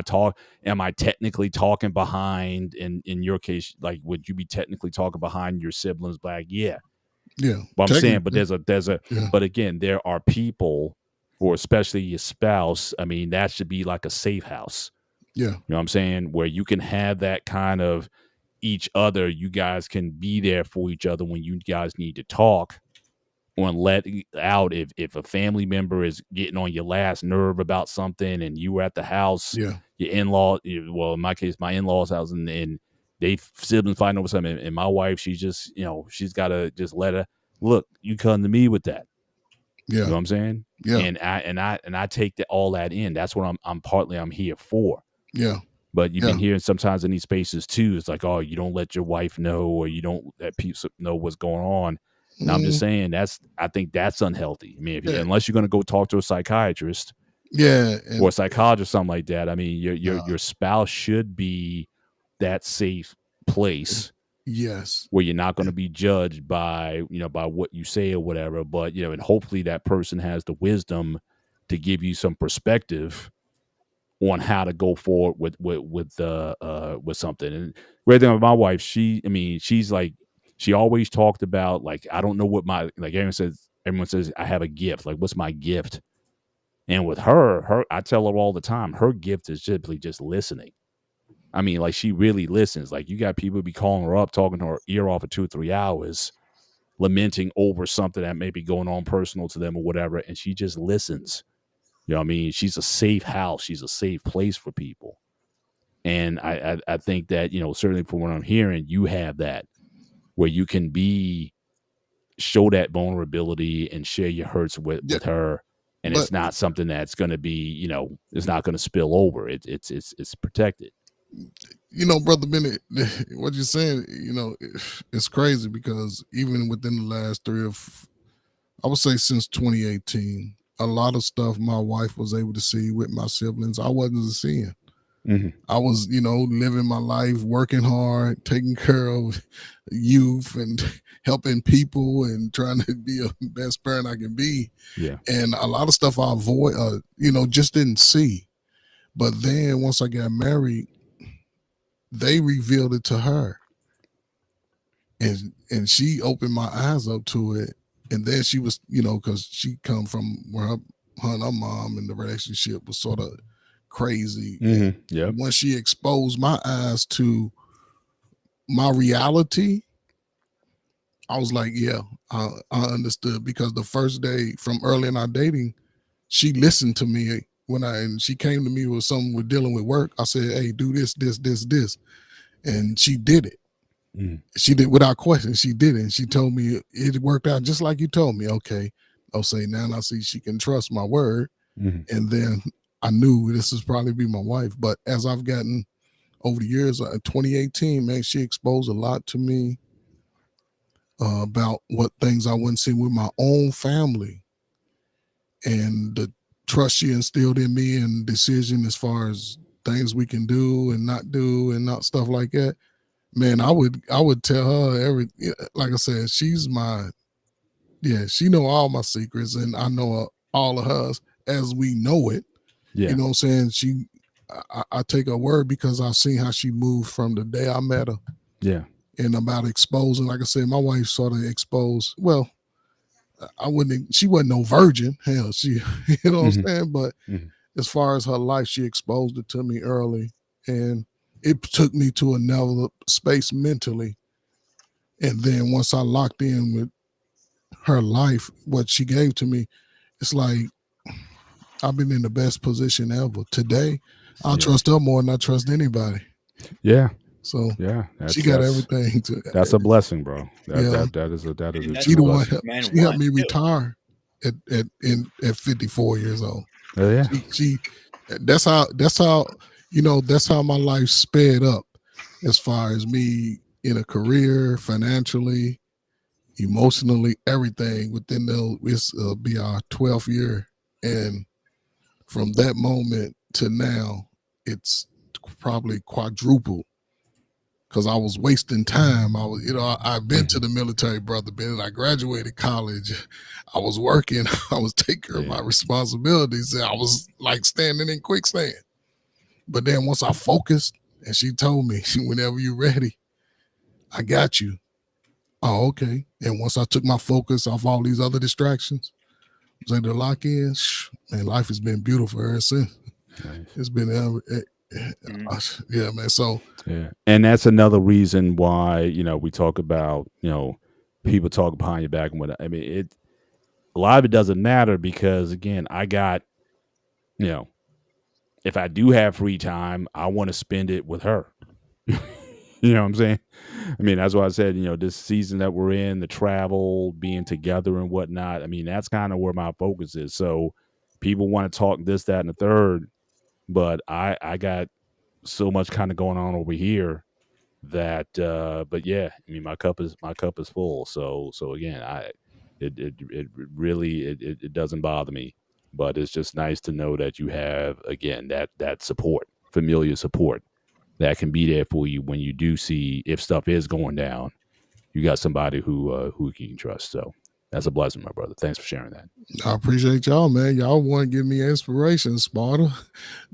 I technically talking behind, in your case, like, would you be technically talking behind your siblings back? Yeah. Yeah. But I'm saying, but yeah. but again, there are people, or especially your spouse, I mean, that should be like a safe house. Yeah. You know what I'm saying? Where you can have that kind of each other, you guys can be there for each other when you guys need to talk, or let out if a family member is getting on your last nerve about something and you were at the house, Yeah. your in-law, well, in my case, my in-laws house, and they siblings fighting over something, and my wife, she just, she's got to just let her, look, you come to me with that. Yeah. You know what I'm saying? Yeah. And I take all that in. That's what I'm here for. Yeah. But you've been hearing sometimes in these spaces too, it's like, oh, you don't let your wife know, or you don't let people know what's going on. And I'm just saying, I think that's unhealthy. I mean, unless you're going to go talk to a psychiatrist, or a psychologist, something like that. I mean, your spouse should be that safe place. Yes. Where you're not going to be judged by what you say or whatever, but and hopefully that person has the wisdom to give you some perspective on how to go forward with something. And great thing about my wife, she's like, she always talked about, like, I don't know what my, like everyone says I have a gift. Like, what's my gift? And with her, I tell her all the time, her gift is simply just listening. I mean, like, she really listens. Like, you got people be calling her up, talking to her ear off for 2 or 3 hours, lamenting over something that may be going on personal to them or whatever, and she just listens. You know what I mean? She's a safe house. She's a safe place for people. And I think that, you know, certainly from what I'm hearing, you have that where you can show that vulnerability and share your hurts with her. And But it's not something that's going to be, you know, it's not going to spill over. It's protected. you know, Brother Bennett, what you're saying, you know, it's crazy because even within the last I would say since 2018, a lot of stuff my wife was able to see with my siblings, I wasn't seeing. Mhm. I was, you know, living my life, working hard, taking care of youth and helping people and trying to be a best parent I can be. Yeah. And a lot of stuff I avoid, you know, just didn't see. But then once I got married, they revealed it to her. And she opened my eyes up to it. And then she was, you know, because she come from where her and her mom and the relationship was sort of crazy. Mm-hmm. Yeah. Once she exposed my eyes to my reality, I was like, yeah, I understood. Because the first day from early in our dating, she listened to me and she came to me with something we're dealing with work. I said, hey, do this. And she did it. Mm. She did without question. She did it. And she told me it worked out just like you told me. Okay. I'll say now I see she can trust my word. Mhm. And then I knew this is probably be my wife. But as I've gotten over the years, 2018, man, she exposed a lot to me about what things I wouldn't see with my own family. And the trust she instilled in me and decision as far as things we can do and not stuff like that. Man, I would tell her like I said, she's she know all my secrets and I know all of hers as we know it. Yeah. You know what I'm saying? I take her word because I've seen how she moved from the day I met her. Yeah. And about exposing, like I said, my wife sort of exposed, well, she wasn't no virgin. Hell, she, you know what I'm saying? But as far as her life, she exposed it to me early. And it took me to another space mentally. And then once I locked in with her life, what she gave to me, it's like I've been in the best position ever. Today, I trust her more than I trust anybody. Yeah. So yeah, she got everything. That's a blessing, bro. Yeah. That is a She the one man she helped wants me too. retire at 54 years old. Oh, yeah. She that's how you know, that's how my life sped up as far as me in a career, financially, emotionally, everything within this be our 12th year. And from that moment to now, it's probably quadrupled. Because I was wasting time. I've been to the military, Brother Bennett. I graduated college. I was working. I was taking care of my responsibilities. And I was like standing in quicksand. But then once I focused, and she told me, whenever you're ready, I got you. Oh, okay. And once I took my focus off all these other distractions, was able to lock in, man, life has been beautiful ever since. Nice. It's been yeah, man. So yeah, and that's another reason why, you know, we talk about, you know, people talk behind your back and what. I mean, a lot of it doesn't matter because, again, I got, you know, if I do have free time, I want to spend it with her. You know what I'm saying? I mean, that's why I said, you know, this season that we're in, the travel, being together and whatnot. I mean, that's kind of where my focus is. So people want to talk this, that, and the third, but I got so much kind of going on over here that but yeah, I mean, my cup is full. So again, it really it doesn't bother me, but it's just nice to know that you have, again, that support, familiar support that can be there for you when you do see if stuff is going down. You got somebody who you can trust. So that's a blessing, my brother. Thanks for sharing that. I appreciate y'all, man. Y'all want to give me inspiration, Sparta.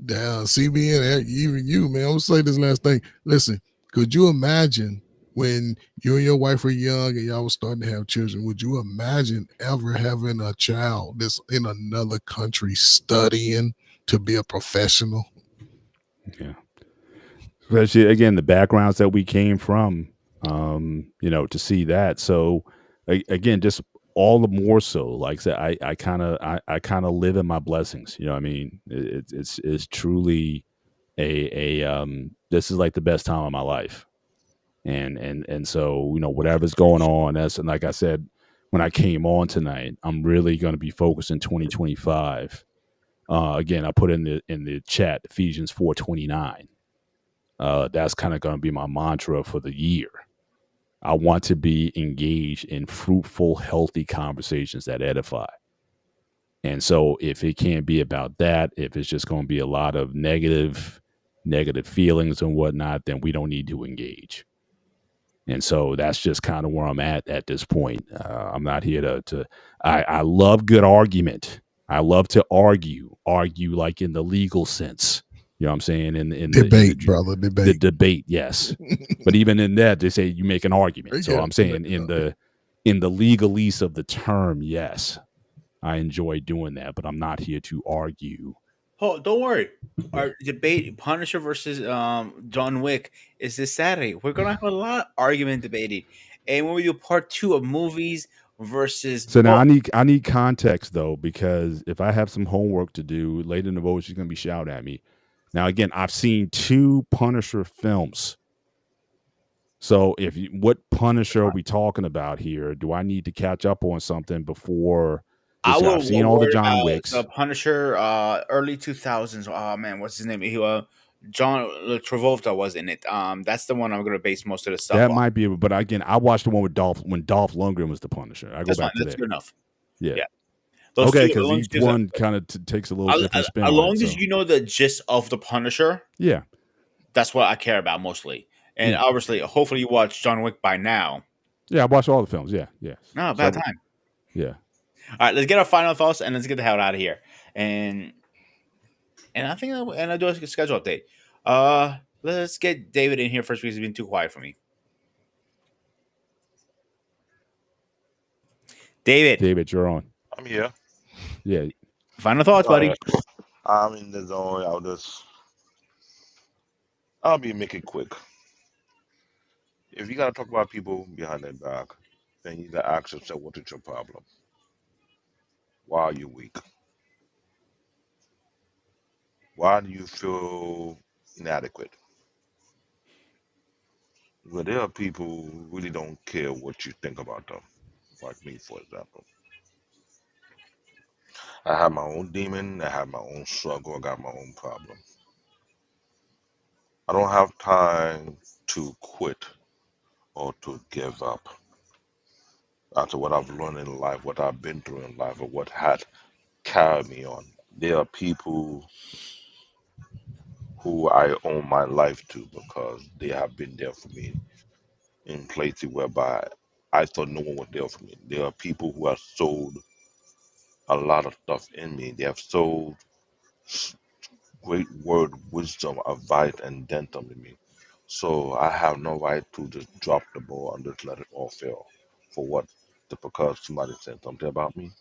CBN, even you, man. I'm gonna say this last thing. Listen, could you imagine when you and your wife were young and y'all was starting to have children, would you imagine ever having a child that's in another country studying to be a professional? Yeah. Especially again, the backgrounds that we came from, to see that. So again, just all the more so, like I said, I kind of live in my blessings. You know what I mean? It's truly this is like the best time of my life. And so, whatever's going on, that's, and like I said, when I came on tonight, I'm really going to be focused in 2025. Again, I put in the chat Ephesians 4:29. That's kind of going to be my mantra for the year. I want to be engaged in fruitful, healthy conversations that edify. And so if it can't be about that, if it's just going to be a lot of negative feelings and whatnot, then we don't need to engage. And so that's just kind of where I'm at this point. I'm not here I love good argument. I love to argue like in the legal sense. You know what I'm saying? Debate, brother, The debate. debate, yes. But even in that, they say you make an argument. So Yeah. I'm saying in the legalese of the term, yes, I enjoy doing that, but I'm not here to argue. Oh, don't worry. Our debate Punisher versus John Wick is this Saturday. We're gonna have a lot of argument debating, and when we do part two of movies versus So now book, I need context though, because if I have some homework to do later in the vote, she's gonna be shouting at me. Now again, I've seen 2 Punisher films. So what Punisher are we talking about here? Do I need to catch up on something before I this? I've will seen all the worry John about the Wicks. Punisher, early 2000s. Oh man, what's his name? John Travolta was in it. That's the one I'm gonna base most of the stuff That on. might be, but again, I watched the one with when Dolph Lundgren was the Punisher. I go That's fine. back to That's that. good enough. Yeah. Yeah, those Okay, two. because Those each two one kind of takes a little different spin as on it. long as So you know the gist of the Punisher, yeah, that's what I care about mostly. And yeah, obviously, hopefully, you watch John Wick by now. yeah. I watched all the films. Yeah, yeah. No, bad So time. yeah. All right, let's get our final thoughts and let's get the hell out of here. And I think I'll do a schedule update. Let's get David in here first because he's been too quiet for me. David, David, you're on. I'm here. Yeah. final thoughts, All buddy. right. I'm in the zone. I'll be make it quick. If you gotta talk about people behind their back, then you gotta ask yourself, what is your problem? Why are you weak? Why do you feel inadequate? Well, there are people who really don't care what you think about them. Like me, for example. I have my own demon, I have my own struggle, I got my own problem. I don't have time to quit or to give up after what I've learned in life, what I've been through in life, or what had carried me on. There are people who I owe my life to because they have been there for me in places whereby I thought no one was there for me. There are people who have sold a lot of stuff in me. They have sold great word, wisdom, advice, and dental in me. So I have no right to just drop the ball and just let it all fail. For what? Because somebody said something about me?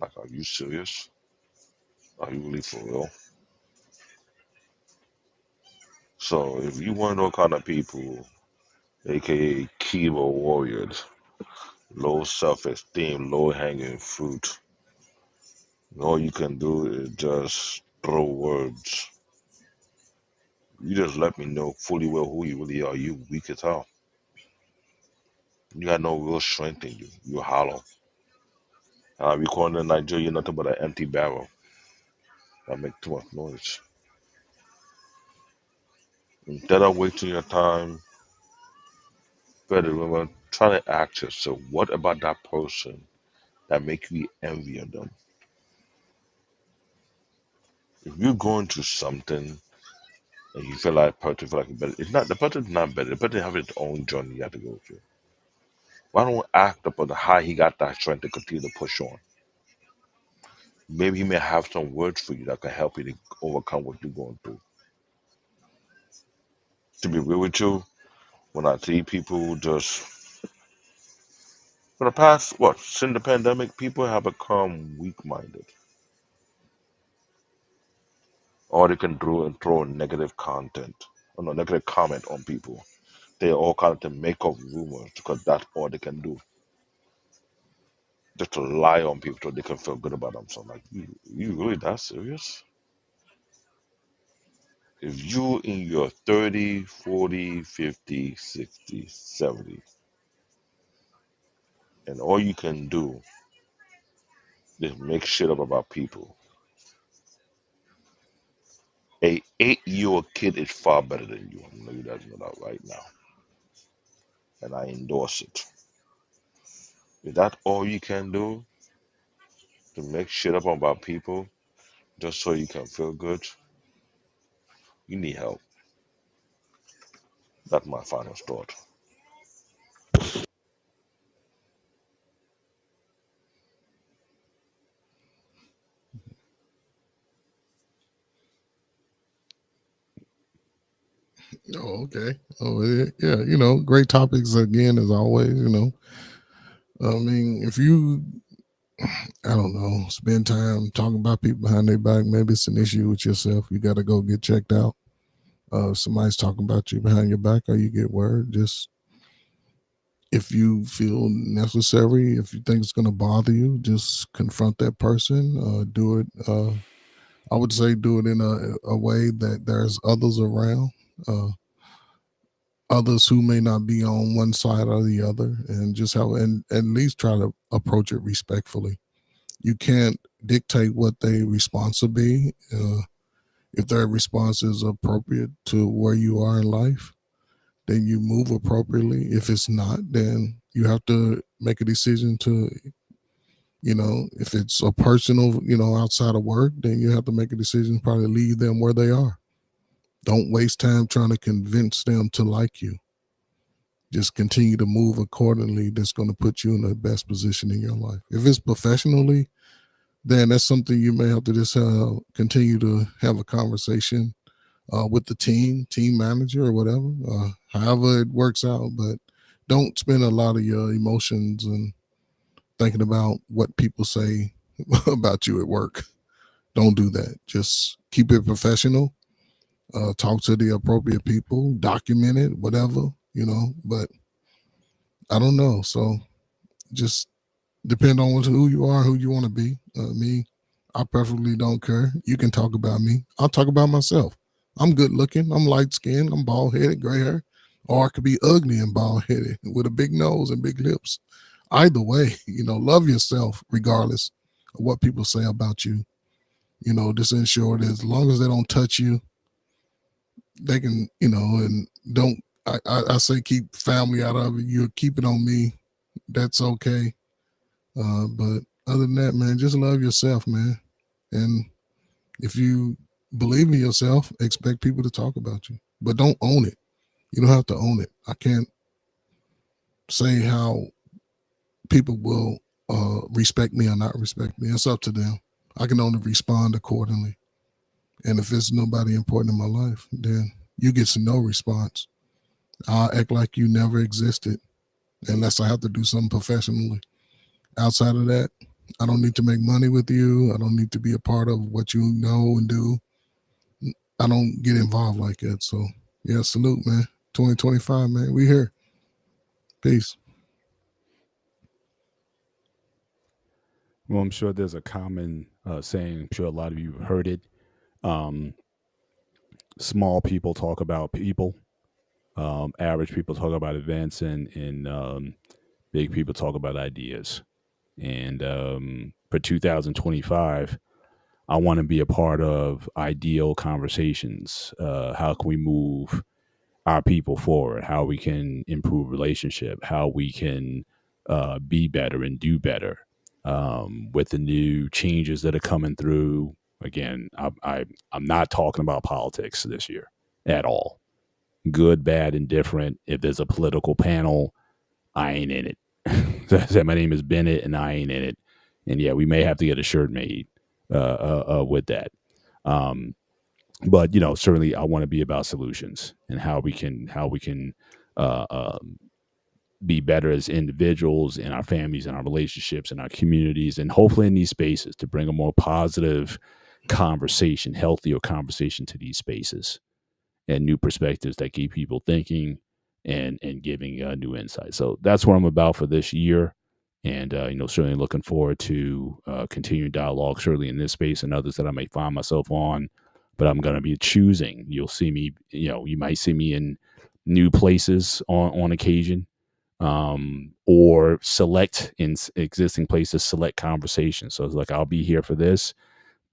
Like, are you serious? Are you really for real? So if you want those kind of people, aka keyboard warriors, low self-esteem, low hanging fruit, all you can do is just throw words. You just let me know fully well who you really are. You weak as hell. You got no real strength in you. You're hollow. Recording in Nigeria, you're nothing but an empty barrel. That make too much noise. Instead of wasting your time, better remember, try to ask yourself, what about that person that make you envy of them? If you're going through something and you feel like person feel like better, it's not the person's not better. The person have its own journey you have to go through. Why don't act upon how he got that strength to continue to push on? Maybe he may have some words for you that can help you to overcome what you're going through. To be real with you, When I see people just for the past what since the pandemic, people have become weak-minded. All they can do and throw negative content, or no negative comment on people. They all kind of to make up rumors because that's all they can do, just to lie on people so they can feel good about themselves. Like you really that serious? If you in your 30, 40, 50, 60, 70, and all you can do is make shit up about people, a 8-year old kid is far better than you. I'm gonna let you guys know that right now, and I endorse it. If that's all you can do to make shit up about people just so you can feel good, you need help. That's my final thought. Oh, okay. Oh, yeah, yeah. You know, great topics again as always. You know, I mean, if you, I don't know, spend time talking about people behind their back, maybe it's an issue with yourself. You got to go get checked out. Somebody's talking about you behind your back, or you get word. Just if you feel necessary, if you think it's going to bother you, just confront that person. Do it. I would say do it in a way that there's others around. Uh, Others who may not be on one side or the other, and just how and at least try to approach it respectfully. You can't dictate what their response will be. If their response is appropriate to where you are in life, then you move appropriately. If it's not, then you have to make a decision to, if it's a personal, outside of work, then you have to make a decision, probably leave them where they are. Don't waste time trying to convince them to like you. Just continue to move accordingly. That's going to put you in the best position in your life. If it's professionally, then that's something you may have to just continue to have a conversation with the team manager or whatever, however it works out. But don't spend a lot of your emotions and thinking about what people say about you at work. Don't do that. Just keep it professional. Talk to the appropriate people, document it, whatever, but I don't know. So just depend on who you are, who you want to be. Me, I preferably don't care. You can talk about me. I'll talk about myself. I'm good looking. I'm light skinned. I'm bald headed, gray hair. Or I could be ugly and bald headed with a big nose and big lips. Either way, love yourself regardless of what people say about you. Just ensure that as long as they don't touch you, they can, and don't, I say keep family out of it. You keep it on me. That's okay. But other than that, man, just love yourself, man. And if you believe in yourself, expect people to talk about you, but don't own it. You don't have to own it. I can't say how people will respect me or not respect me. It's up to them. I can only respond accordingly. And if it's nobody important in my life, then you get no response. I'll act like you never existed unless I have to do something professionally. Outside of that, I don't need to make money with you. I don't need to be a part of what you know and do. I don't get involved like that. So, yeah, salute, man. 2025, man. We here. Peace. Well, I'm sure there's a common saying. I'm sure a lot of you have heard it. Small people talk about people. Average people talk about events, and big people talk about ideas. And for 2025, I want to be a part of ideal conversations. How can we move our people forward? How we can improve relationship? How we can be better and do better with the new changes that are coming through. Again, I'm not talking about politics this year at all. Good, bad, indifferent. If there's a political panel, I ain't in it. So I said, my name is Bennett, and I ain't in it. And yeah, we may have to get a shirt made with that. But certainly, I want to be about solutions and how we can uh, um, be better as individuals in our families and our relationships and our communities, and hopefully in these spaces to bring a more positive conversation, healthier conversation to these spaces and new perspectives that keep people thinking and giving new insight. So that's what I'm about for this year. And certainly looking forward to continuing dialogue, certainly in this space and others that I may find myself on. But I'm going to be choosing. You'll see me. You might see me in new places on occasion, or select in existing places, select conversations. So it's like I'll be here for this,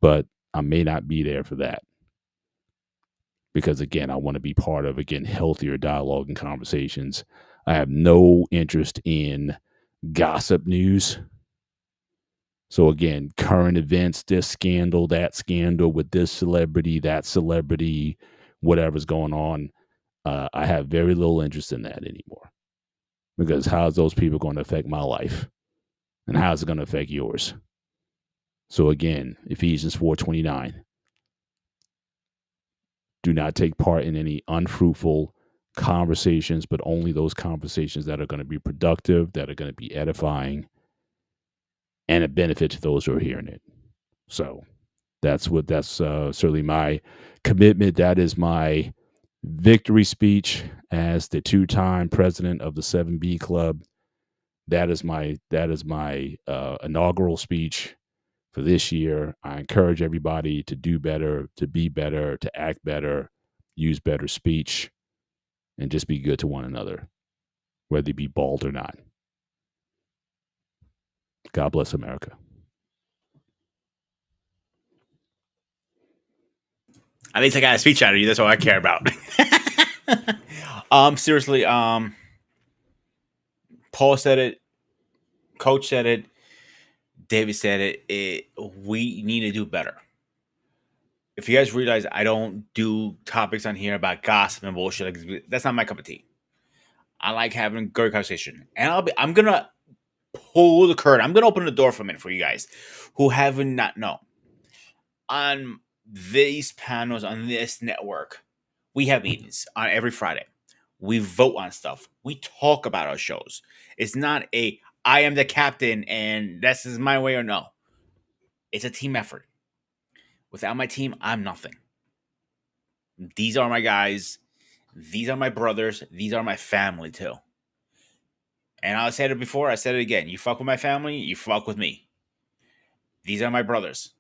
but I may not be there for that because again, I want to be part of again healthier dialogue and conversations. I have no interest in gossip news. So again, current events, this scandal, that scandal with this celebrity, that celebrity, whatever's going on. I have very little interest in that anymore because how's those people going to affect my life, and how's it going to affect yours? So again, Ephesians 4:29. Do not take part in any unfruitful conversations, but only those conversations that are going to be productive, that are going to be edifying, and a benefit to those who are hearing it. So that's certainly my commitment. That is my victory speech as the two-time president of the 7B Club. That is my inaugural speech for this year. I encourage everybody to do better, to be better, to act better, use better speech, and just be good to one another, whether you be bald or not. God bless America. At least I got a speech out of you. That's all I care about. Seriously, Paul said it, Coach said it, David said it. We need to do better. If you guys realize, I don't do topics on here about gossip and bullshit. Like, that's not my cup of tea. I like having good conversation, and I'm gonna pull the curtain. I'm gonna open the door for a minute for you guys who haven't not know. On these panels on this network, we have meetings on every Friday. We vote on stuff. We talk about our shows. It's not a I am the captain and this is my way or no. It's a team effort. Without my team, I'm nothing. These are my guys. These are my brothers. These are my family too. And I said it before, I said it again. You fuck with my family, you fuck with me. These are my brothers.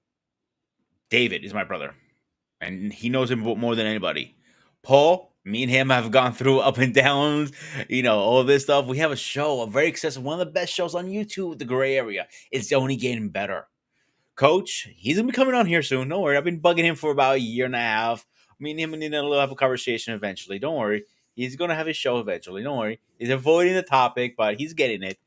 David is my brother, and he knows him more than anybody. Paul, me and him have gone through up and downs, all this stuff. We have a show, a very successful, one of the best shows on YouTube, The Gray Area. It's only getting better. Coach, he's gonna be coming on here soon. Don't worry. I've been bugging him for about a year and a half. Me and him need to have a conversation eventually. Don't worry. He's gonna have his show eventually. Don't worry. He's avoiding the topic, but he's getting it.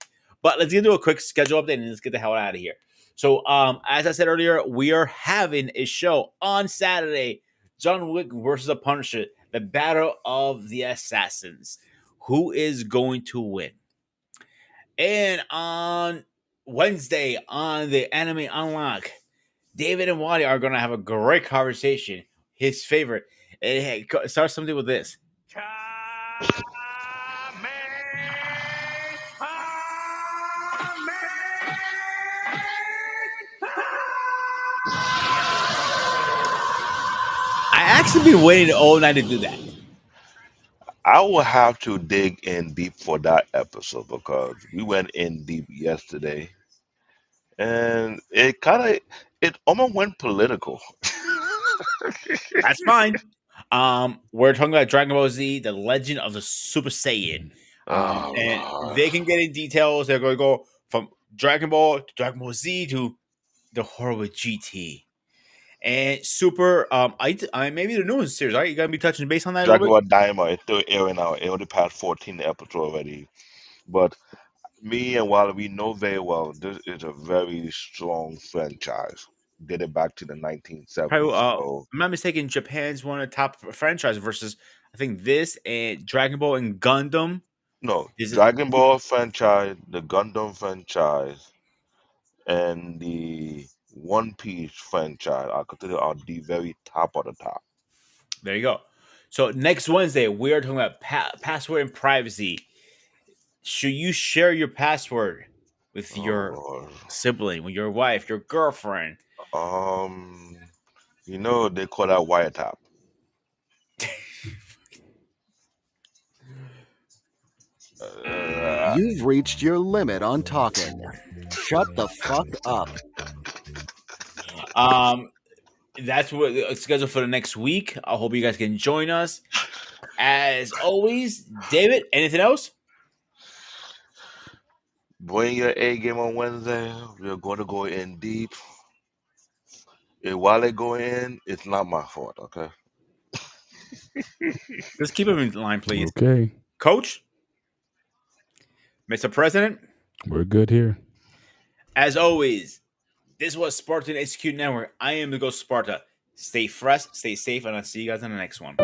But let's get to a quick schedule update and let's get the hell out of here. So, as I said earlier, we are having a show on Saturday. John Wick versus the Punisher, the Battle of the Assassins. Who is going to win? And on Wednesday on the Anime Unlock, David and Wadi are going to have a great conversation. His favorite. And hey, start something with this. I actually been waiting all night to do that. I will have to dig in deep for that episode because we went in deep yesterday, and it almost went political. That's fine. We're talking about Dragon Ball Z, the Legend of the Super Saiyan. Oh And Lord. they can get in details. They're going to go from Dragon Ball to Dragon Ball Z to the horror with GT. And Super, I maybe the newest series, right? You got to be touching base on that a little Dragon bit? Ball Daima is still airing now. It only passed 14 episodes already. But me and Wally, we know very well this is a very strong franchise. Did it back to the Probably, 1970s. So I'm not mistaken, Japan's one of the top franchise versus, I think, this and Dragon Ball and Gundam. no, Is it Dragon Ball franchise, the Gundam franchise, and the One Piece franchise are considered are the very top of the top. There you go. So next Wednesday, we are talking about password and privacy. Should you share your password with Oh your Lord. sibling, with your wife, your girlfriend? You know they call that wiretap. You've reached your limit on talking. Shut the fuck up. That's what it's scheduled for the next week. I hope you guys can join us. As always, David, anything else? Bring your A game on Wednesday. We're going to go in deep. And while they go in, it's not my fault, okay? Let's keep him in line, please. Okay. Coach, Mr. President, We're good here. as always, this was Spartan Execute Network. I am the Ghost Sparta. Stay fresh, stay safe, and I'll see you guys in the next one.